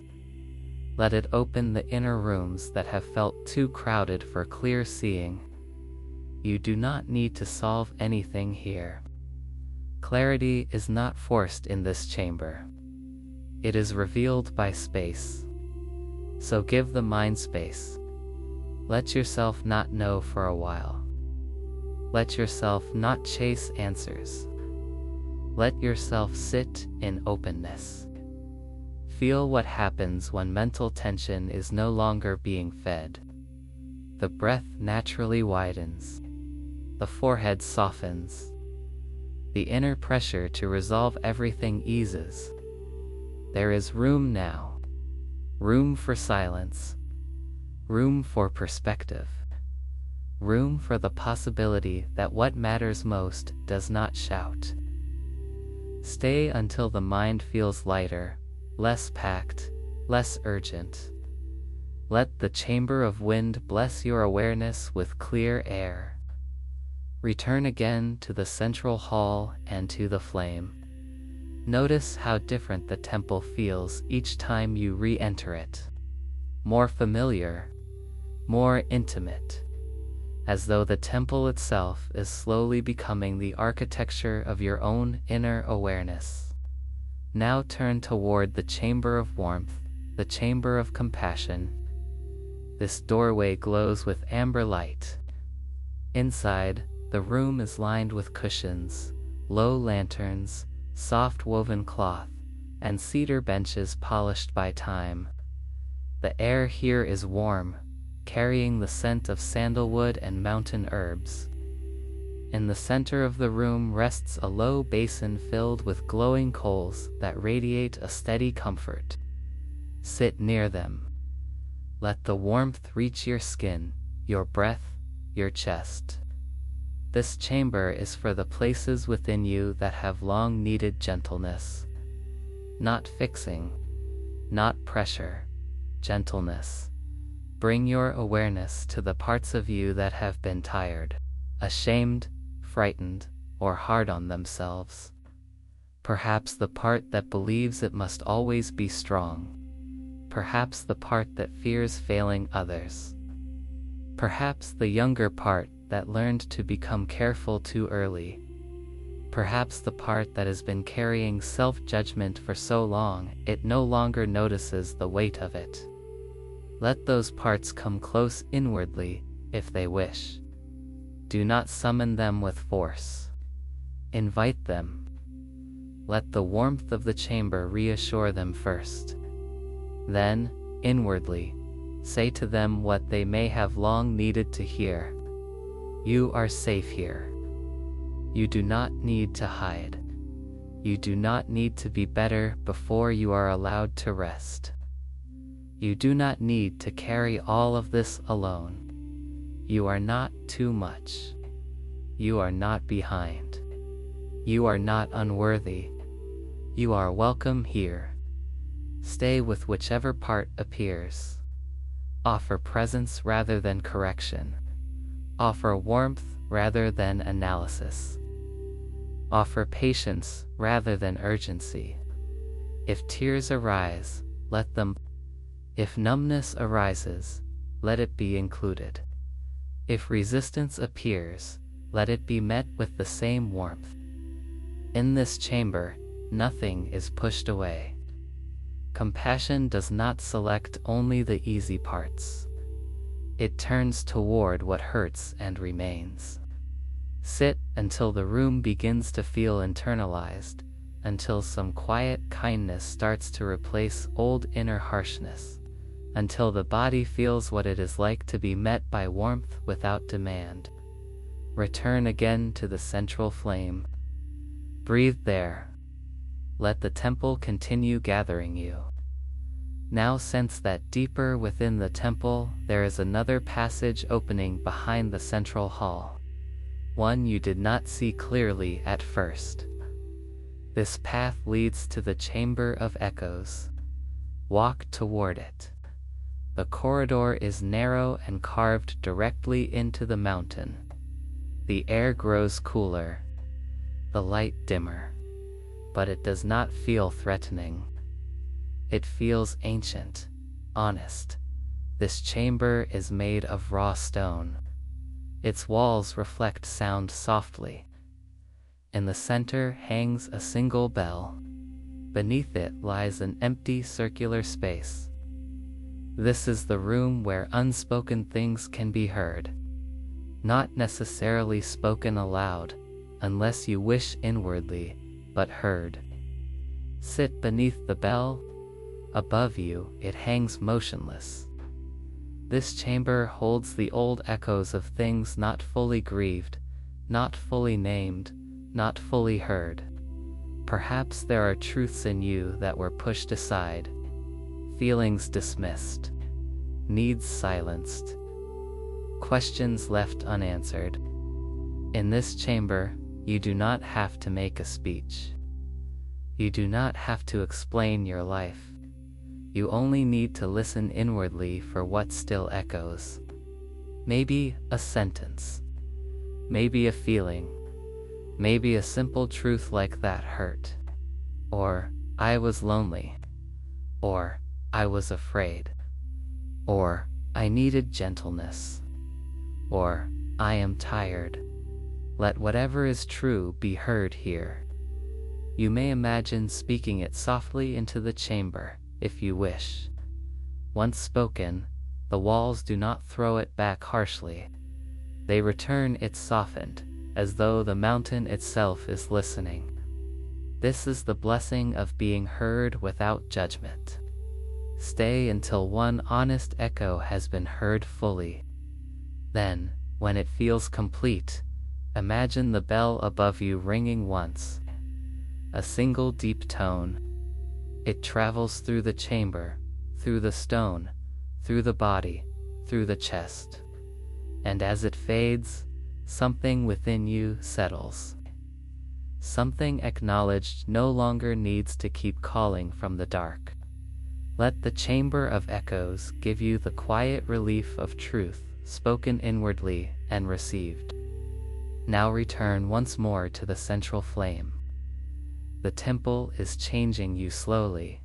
Speaker 1: Let it open the inner rooms that have felt too crowded for clear seeing. You do not need to solve anything here. Clarity is not forced in this chamber. It is revealed by space. So give the mind space. Let yourself not know for a while. Let yourself not chase answers. Let yourself sit in openness. Feel what happens when mental tension is no longer being fed. The breath naturally widens. The forehead softens. The inner pressure to resolve everything eases. There is room now. Room for silence. Room for perspective. Room for the possibility that what matters most does not shout. Stay until the mind feels lighter, less packed, less urgent. Let the chamber of wind bless your awareness with clear air. Return again to the central hall and to the flame. Notice how different the temple feels each time you re-enter it. More familiar, more intimate, as though the temple itself is slowly becoming the architecture of your own inner awareness. Now turn toward the chamber of warmth, the chamber of compassion. This doorway glows with amber light. Inside, the room is lined with cushions, low lanterns, soft woven cloth, and cedar benches polished by time. The air here is warm, carrying the scent of sandalwood and mountain herbs. In the center of the room rests a low basin filled with glowing coals that radiate a steady comfort. Sit near them. Let the warmth reach your skin, your breath, your chest. This chamber is for the places within you that have long needed gentleness. Not fixing, not pressure, gentleness. Bring your awareness to the parts of you that have been tired, ashamed, frightened, or hard on themselves. Perhaps the part that believes it must always be strong. Perhaps the part that fears failing others. Perhaps the younger part that learned to become careful too early. Perhaps the part that has been carrying self-judgment for so long it no longer notices the weight of it. Let those parts come close inwardly, if they wish. Do not summon them with force. Invite them. Let the warmth of the chamber reassure them first. Then, inwardly, say to them what they may have long needed to hear. You are safe here. You do not need to hide. You do not need to be better before you are allowed to rest. You do not need to carry all of this alone. You are not too much. You are not behind. You are not unworthy. You are welcome here. Stay with whichever part appears. Offer presence rather than correction. Offer warmth rather than analysis. Offer patience rather than urgency. If tears arise, let them. If numbness arises, let it be included. If resistance appears, let it be met with the same warmth. In this chamber, nothing is pushed away. Compassion does not select only the easy parts. It turns toward what hurts and remains. Sit until the room begins to feel internalized, until some quiet kindness starts to replace old inner harshness, until the body feels what it is like to be met by warmth without demand. Return again to the central flame. Breathe there. Let the temple continue gathering you. Now sense that deeper within the temple there is another passage opening behind the central hall. One you did not see clearly at first. This path leads to the Chamber of Echoes. Walk toward it. The corridor is narrow and carved directly into the mountain. The air grows cooler, the light dimmer, but it does not feel threatening. It feels ancient, honest. This chamber is made of raw stone. Its walls reflect sound softly. In the center hangs a single bell. Beneath it lies an empty circular space. This is the room where unspoken things can be heard. Not necessarily spoken aloud, unless you wish inwardly, but heard. Sit beneath the bell. Above you, it hangs motionless. This chamber holds the old echoes of things not fully grieved, not fully named, not fully heard. Perhaps there are truths in you that were pushed aside, feelings dismissed, needs silenced, questions left unanswered. In this chamber, you do not have to make a speech. You do not have to explain your life. You only need to listen inwardly for what still echoes. Maybe a sentence. Maybe a feeling. Maybe a simple truth like that hurt. or I was lonely, or I was afraid, or I needed gentleness, or I am tired. Let whatever is true be heard here. You may imagine speaking it softly into the chamber, if you wish. Once spoken, the walls do not throw it back harshly. They return it softened, as though the mountain itself is listening. This is the blessing of being heard without judgment. Stay until one honest echo has been heard fully. Then, when it feels complete, imagine the bell above you ringing once. A single deep tone. It travels through the chamber, through the stone, through the body, through the chest. And as it fades, something within you settles. Something acknowledged no longer needs to keep calling from the dark. Let the chamber of echoes give you the quiet relief of truth spoken inwardly and received. Now return once more to the central flame. The temple is changing you slowly,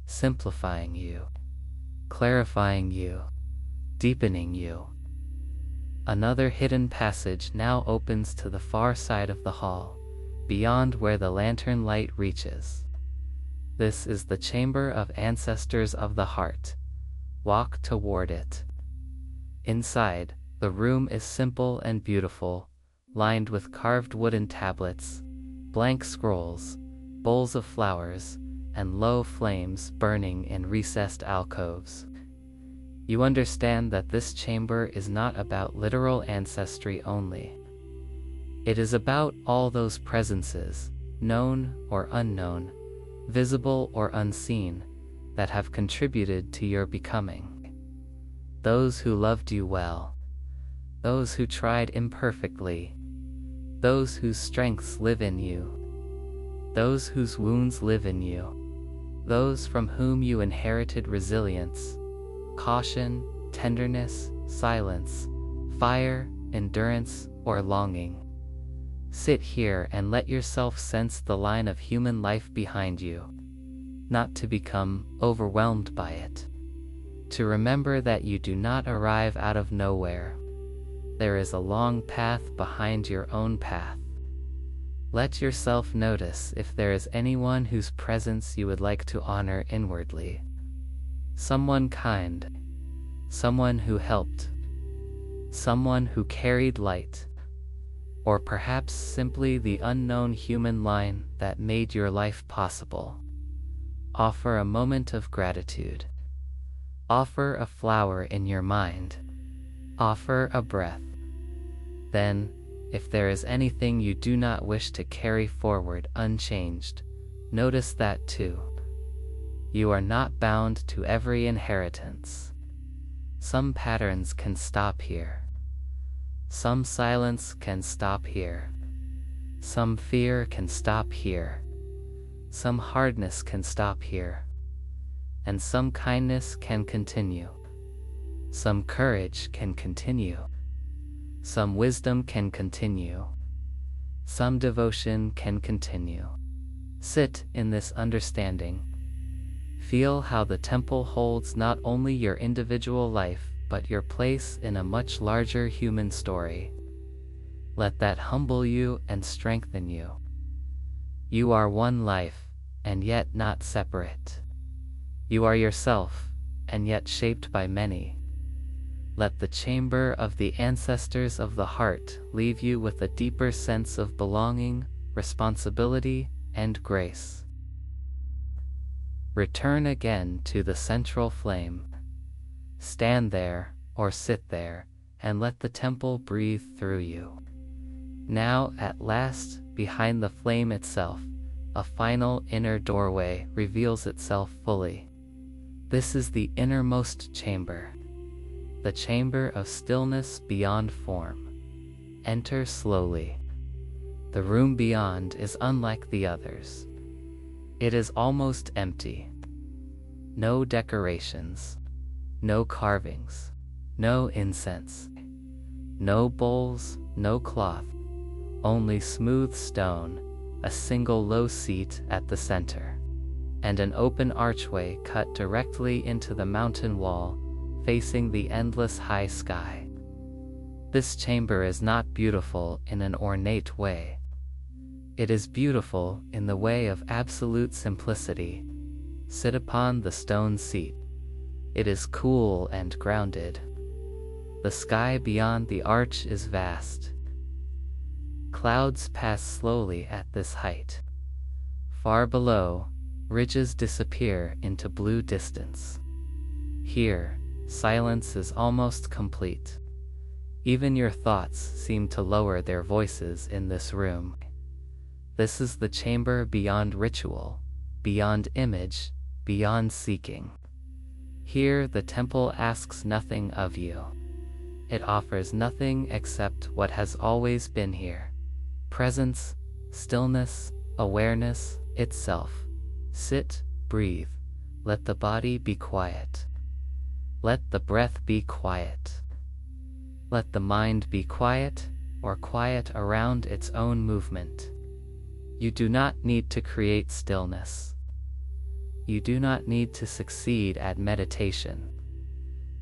Speaker 1: simplifying you, clarifying you, deepening you. Another hidden passage now opens to the far side of the hall, beyond where the lantern light reaches. This is the chamber of ancestors of the heart. Walk toward it. Inside, the room is simple and beautiful, lined with carved wooden tablets, blank scrolls, bowls of flowers, and low flames burning in recessed alcoves. You understand that this chamber is not about literal ancestry only. It is about all those presences, known or unknown, visible or unseen, that have contributed to your becoming. Those who loved you well, those who tried imperfectly, those whose strengths live in you, those whose wounds live in you, those from whom you inherited resilience, caution, tenderness, silence, fire, endurance, or longing. Sit here and let yourself sense the line of human life behind you, not to become overwhelmed by it. To remember that you do not arrive out of nowhere. There is a long path behind your own path. Let yourself notice if there is anyone whose presence you would like to honor inwardly. Someone kind, someone who helped, someone who carried light, or perhaps simply the unknown human line that made your life possible. Offer a moment of gratitude. Offer a flower in your mind. Offer a breath. Then, if there is anything you do not wish to carry forward unchanged, notice that too. You are not bound to every inheritance. Some patterns can stop here. Some silence can stop here. Some fear can stop here. Some hardness can stop here. And some kindness can continue. Some courage can continue. Some wisdom can continue. Some devotion can continue. Sit in this understanding. Feel how the temple holds not only your individual life, but your place in a much larger human story. Let that humble you and strengthen you. You are one life, and yet not separate. You are yourself, and yet shaped by many. Let the chamber of the ancestors of the heart leave you with a deeper sense of belonging, responsibility, and grace. Return again to the central flame. Stand there, or sit there, and let the temple breathe through you. Now, at last, behind the flame itself, a final inner doorway reveals itself fully. This is the innermost chamber. The chamber of stillness beyond form. Enter slowly. The room beyond is unlike the others. It is almost empty. No decorations, no carvings, no incense, no bowls, no cloth, only smooth stone, a single low seat at the center, and an open archway cut directly into the mountain wall, facing the endless high sky. This chamber is not beautiful in an ornate way. It is beautiful in the way of absolute simplicity. Sit upon the stone seat. It is cool and grounded. The sky beyond the arch is vast. Clouds pass slowly at this height. Far below, ridges disappear into blue distance. Here, silence is almost complete. Even your thoughts seem to lower their voices in this room. This is the chamber beyond ritual, beyond image, beyond seeking. Here the temple asks nothing of you. It offers nothing except what has always been here. Presence, stillness, awareness itself. Sit, breathe, let the body be quiet. Let the breath be quiet. Let the mind be quiet, or quiet around its own movement. You do not need to create stillness. You do not need to succeed at meditation.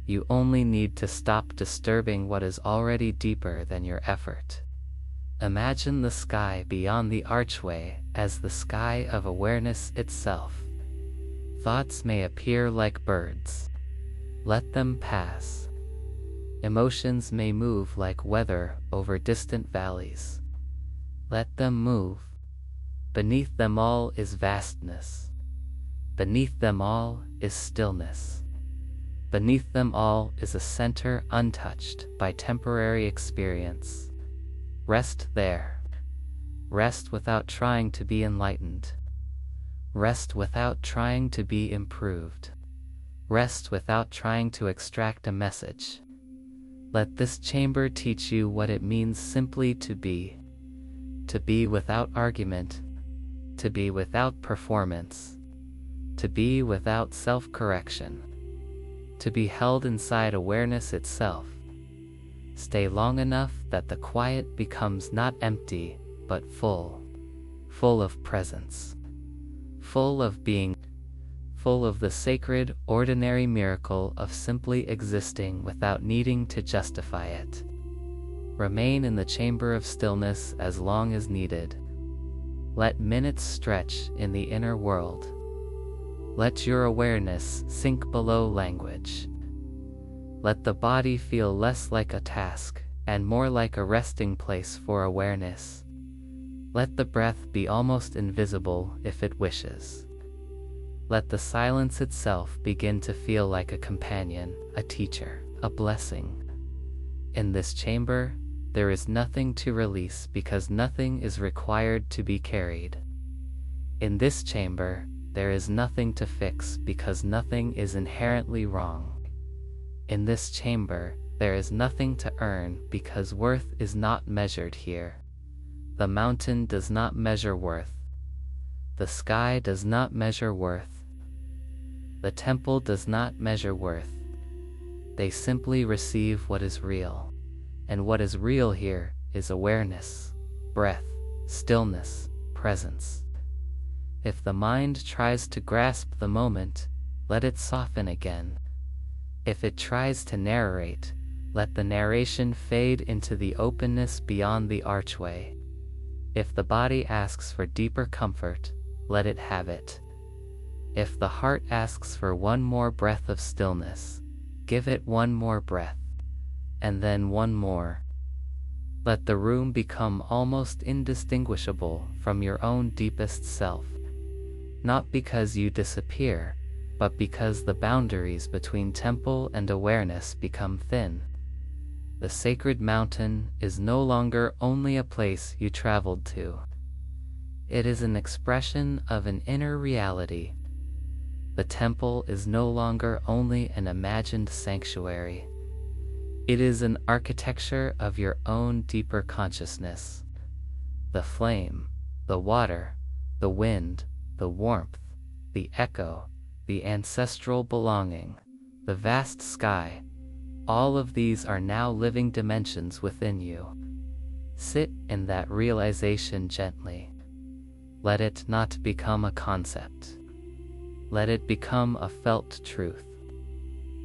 Speaker 1: You only need to stop disturbing what is already deeper than your effort. Imagine the sky beyond the archway as the sky of awareness itself. Thoughts may appear like birds. Let them pass. Emotions may move like weather over distant valleys. Let them move. Beneath them all is vastness. Beneath them all is stillness. Beneath them all is a center untouched by temporary experience. Rest there. Rest without trying to be enlightened. Rest without trying to be improved. Rest without trying to extract a message. Let this chamber teach you what it means simply to be without argument, to be without performance, to be without self-correction, to be held inside awareness itself. Stay long enough that the quiet becomes not empty, but full of presence, full of being, full of the sacred, ordinary miracle of simply existing without needing to justify it. Remain in the chamber of stillness as long as needed. Let minutes stretch in the inner world. Let your awareness sink below language. Let the body feel less like a task and more like a resting place for awareness. Let the breath be almost invisible if it wishes. Let the silence itself begin to feel like a companion, a teacher, a blessing. In this chamber, there is nothing to release because nothing is required to be carried. In this chamber, there is nothing to fix because nothing is inherently wrong. In this chamber, there is nothing to earn because worth is not measured here. The mountain does not measure worth. The sky does not measure worth. The temple does not measure worth. They simply receive what is real. And what is real here is awareness, breath, stillness, presence. If the mind tries to grasp the moment, let it soften again. If it tries to narrate, let the narration fade into the openness beyond the archway. If the body asks for deeper comfort, let it have it. If the heart asks for one more breath of stillness, give it one more breath, and then one more. Let the room become almost indistinguishable from your own deepest self. Not because you disappear, but because the boundaries between temple and awareness become thin. The sacred mountain is no longer only a place you traveled to. It is an expression of an inner reality. The temple is no longer only an imagined sanctuary. It is an architecture of your own deeper consciousness. The flame, the water, the wind, the warmth, the echo, the ancestral belonging, the vast sky, all of these are now living dimensions within you. Sit in that realization gently. Let it not become a concept. Let it become a felt truth.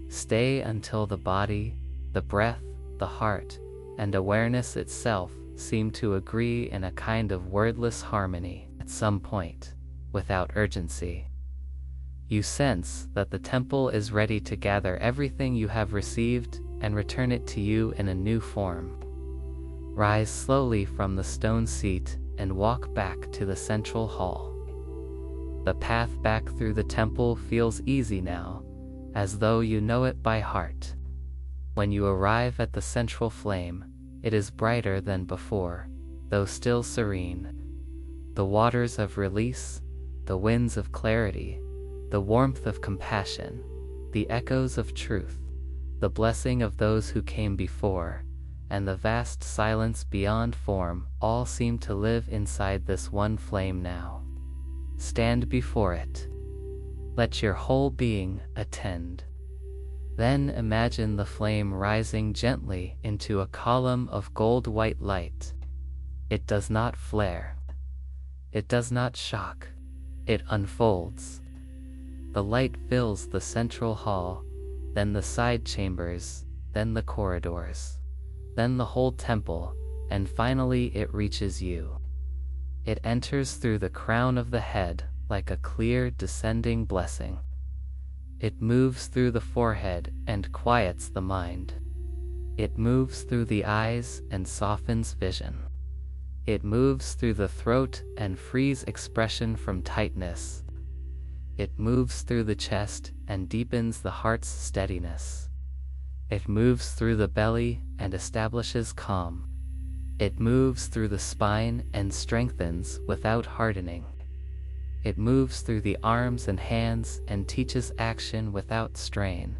Speaker 1: Stay until the body, the breath, the heart, and awareness itself seem to agree in a kind of wordless harmony. At some point, without urgency, you sense that the temple is ready to gather everything you have received and return it to you in a new form. Rise slowly from the stone seat and walk back to the central hall. The path back through the temple feels easy now, as though you know it by heart. When you arrive at the central flame, it is brighter than before, though still serene. The waters of release, the winds of clarity, the warmth of compassion, the echoes of truth, the blessing of those who came before, and the vast silence beyond form all seem to live inside this one flame now. Stand before it. Let your whole being attend. Then imagine the flame rising gently into a column of gold-white light. It does not flare. It does not shock. It unfolds. The light fills the central hall, then the side chambers, then the corridors, then the whole temple, and finally it reaches you. It enters through the crown of the head like a clear descending blessing. It moves through the forehead and quiets the mind. It moves through the eyes and softens vision. It moves through the throat and frees expression from tightness. It moves through the chest and deepens the heart's steadiness. It moves through the belly and establishes calm. It moves through the spine and strengthens without hardening. It moves through the arms and hands and teaches action without strain.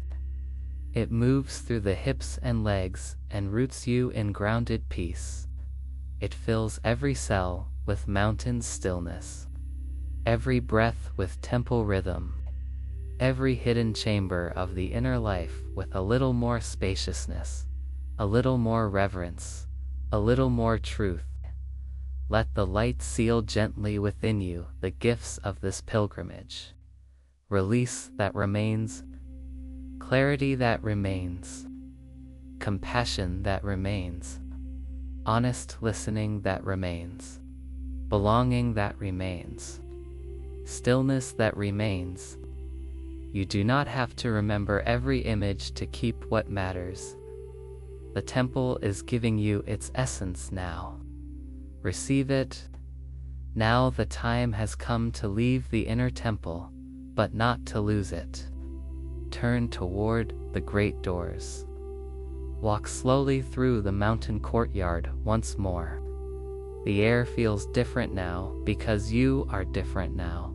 Speaker 1: It moves through the hips and legs and roots you in grounded peace. It fills every cell with mountain stillness, every breath with temple rhythm, every hidden chamber of the inner life with a little more spaciousness, a little more reverence, a little more truth. Let the light seal gently within you the gifts of this pilgrimage. Release that remains, clarity that remains, compassion that remains, honest listening that remains, belonging that remains, stillness that remains. You do not have to remember every image to keep what matters. The temple is giving you its essence now. Receive it. Now the time has come to leave the inner temple, but not to lose it. Turn toward the great doors. Walk slowly through the mountain courtyard once more. The air feels different now because you are different now.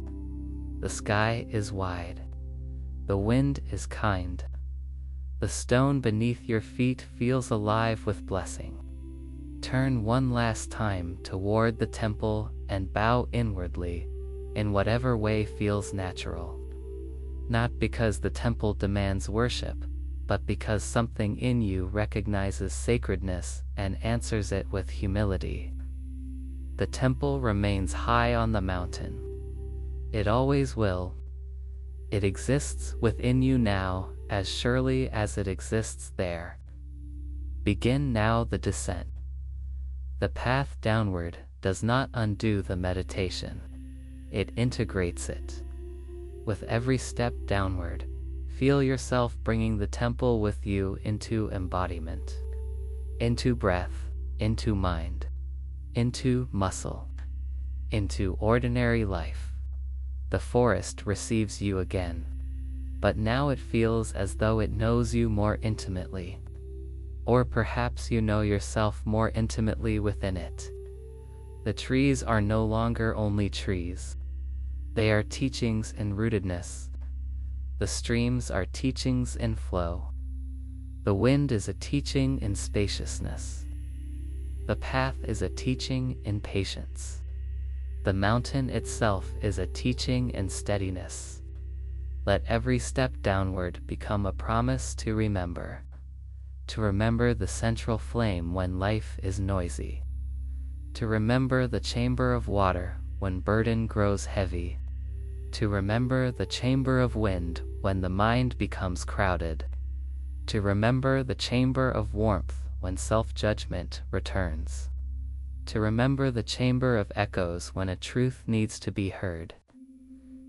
Speaker 1: The sky is wide. The wind is kind. The stone beneath your feet feels alive with blessing. Turn one last time toward the temple and bow inwardly, in whatever way feels natural. Not because the temple demands worship, but because something in you recognizes sacredness and answers it with humility. The temple remains high on the mountain. It always will. It exists within you now as surely as it exists there. Begin now the descent. The path downward does not undo the meditation. It integrates it. With every step downward, feel yourself bringing the temple with you into embodiment, into breath, into mind, into muscle, into ordinary life. The forest receives you again, but now it feels as though it knows you more intimately. Or perhaps you know yourself more intimately within it. The trees are no longer only trees. They are teachings in rootedness. The streams are teachings in flow. The wind is a teaching in spaciousness. The path is a teaching in patience. The mountain itself is a teaching in steadiness. Let every step downward become a promise to remember the central flame when life is noisy, to remember the chamber of water when burden grows heavy, to remember the chamber of wind when the mind becomes crowded, to remember the chamber of warmth when self-judgment returns, to remember the chamber of echoes when a truth needs to be heard,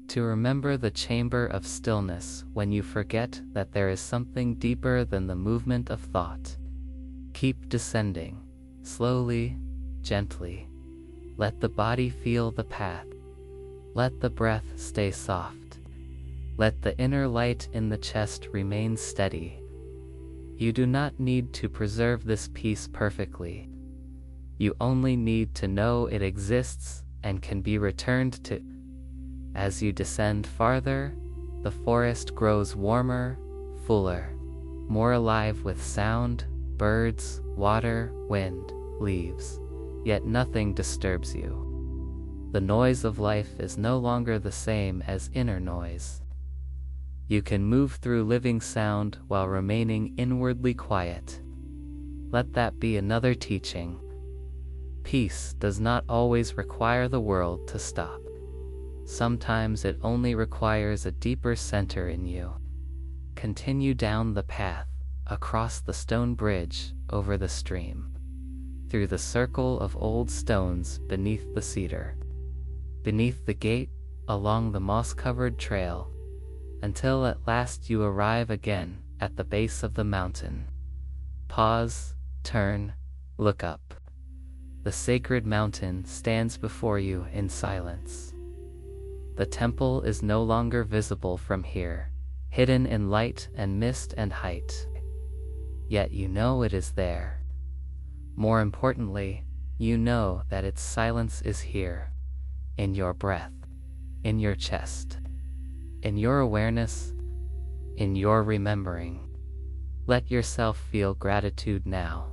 Speaker 1: to remember the chamber of stillness when you forget that there is something deeper than the movement of thought. Keep descending, slowly, gently. Let the body feel the path. Let the breath stay soft. Let the inner light in the chest remain steady. You do not need to preserve this peace perfectly. You only need to know it exists and can be returned to. As you descend farther, the forest grows warmer, fuller, more alive with sound, birds, water, wind, leaves, yet nothing disturbs you. The noise of life is no longer the same as inner noise. You can move through living sound while remaining inwardly quiet. Let that be another teaching. Peace does not always require the world to stop. Sometimes it only requires a deeper center in you. Continue down the path, across the stone bridge, over the stream, through the circle of old stones beneath the cedar, beneath the gate, along the moss-covered trail, until at last you arrive again at the base of the mountain. Pause, turn, look up. The sacred mountain stands before you in silence. The temple is no longer visible from here, hidden in light and mist and height. Yet you know it is there. More importantly, you know that its silence is here, in your breath, in your chest, in your awareness, in your remembering. Let yourself feel gratitude now.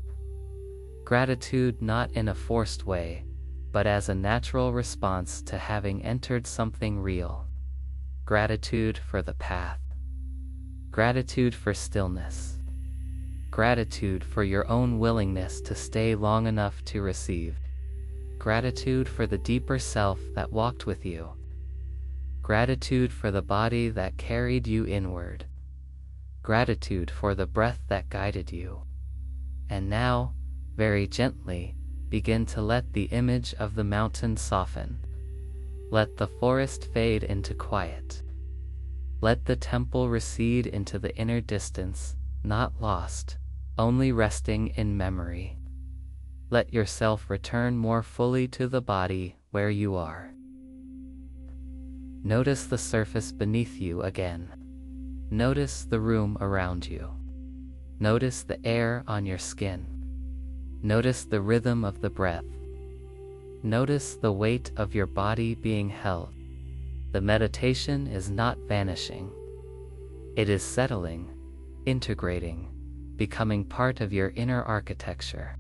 Speaker 1: Gratitude not in a forced way, but as a natural response to having entered something real. Gratitude for the path. Gratitude for stillness. Gratitude for your own willingness to stay long enough to receive. Gratitude for the deeper self that walked with you. Gratitude for the body that carried you inward. Gratitude for the breath that guided you. And now, very gently, begin to let the image of the mountain soften. Let the forest fade into quiet. Let the temple recede into the inner distance, not lost, only resting in memory. Let yourself return more fully to the body where you are. Notice the surface beneath you again. Notice the room around you. Notice the air on your skin. Notice the rhythm of the breath. Notice the weight of your body being held. The meditation is not vanishing. It is settling, integrating, becoming part of your inner architecture.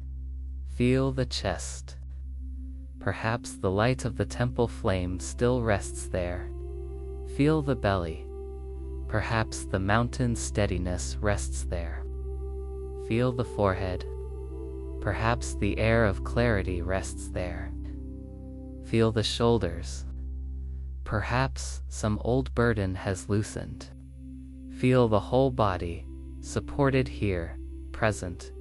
Speaker 1: Feel the chest. Perhaps the light of the temple flame still rests there. Feel the belly. Perhaps the mountain's steadiness rests there. Feel the forehead. Perhaps the air of clarity rests there. Feel the shoulders. Perhaps some old burden has loosened. Feel the whole body, supported here, present,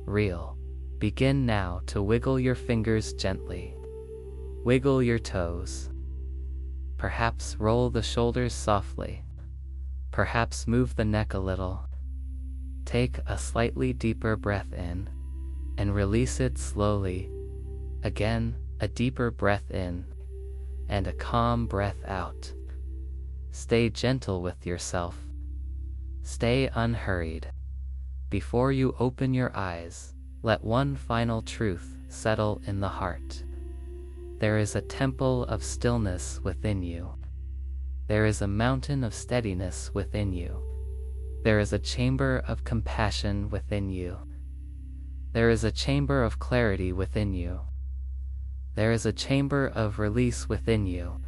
Speaker 1: real. Begin now to wiggle your fingers gently. Wiggle your toes. Perhaps roll the shoulders softly. Perhaps move the neck a little. Take a slightly deeper breath in, and release it slowly. Again, a deeper breath in, and a calm breath out. Stay gentle with yourself. Stay unhurried. Before you open your eyes, let one final truth settle in the heart. There is a temple of stillness within you. There is a mountain of steadiness within you. There is a chamber of compassion within you. There is a chamber of clarity within you. There is a chamber of release within you.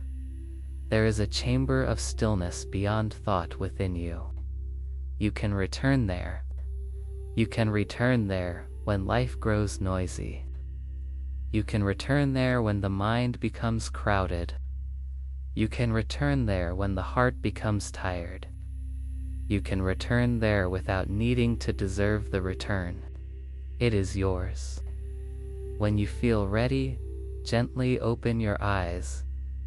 Speaker 1: There is a chamber of stillness beyond thought within you. You can return there. You can return there when life grows noisy. You can return there when the mind becomes crowded. You can return there when the heart becomes tired. You can return there without needing to deserve the return. It is yours. When you feel ready, gently open your eyes,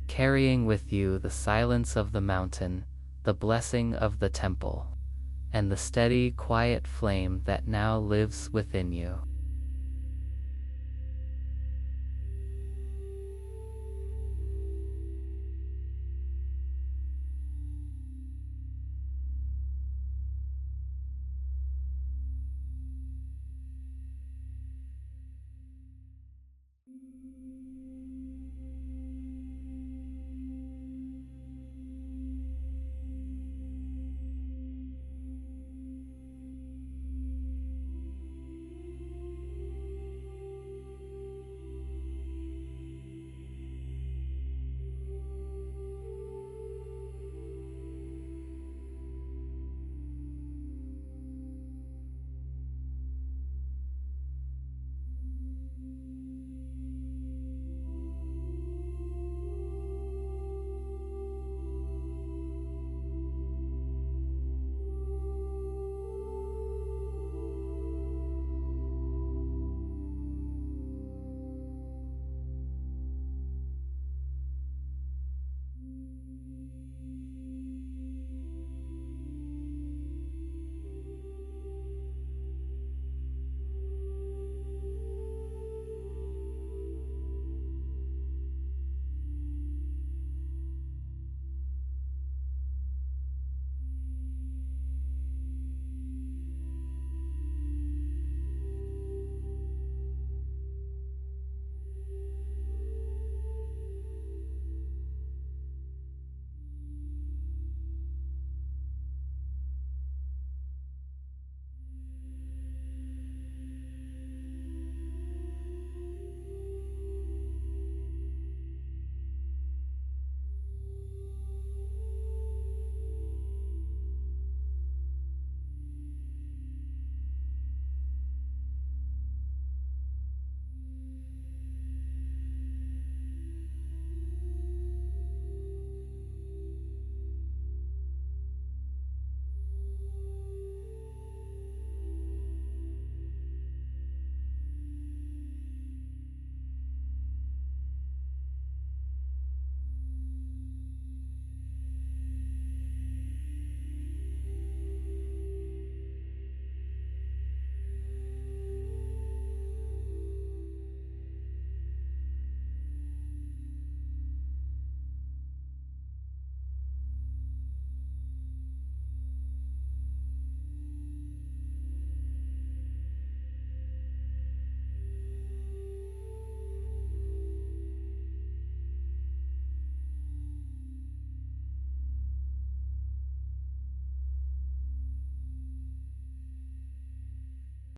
Speaker 1: carrying with you the silence of the mountain, the blessing of the temple, and the steady, quiet flame that now lives within you.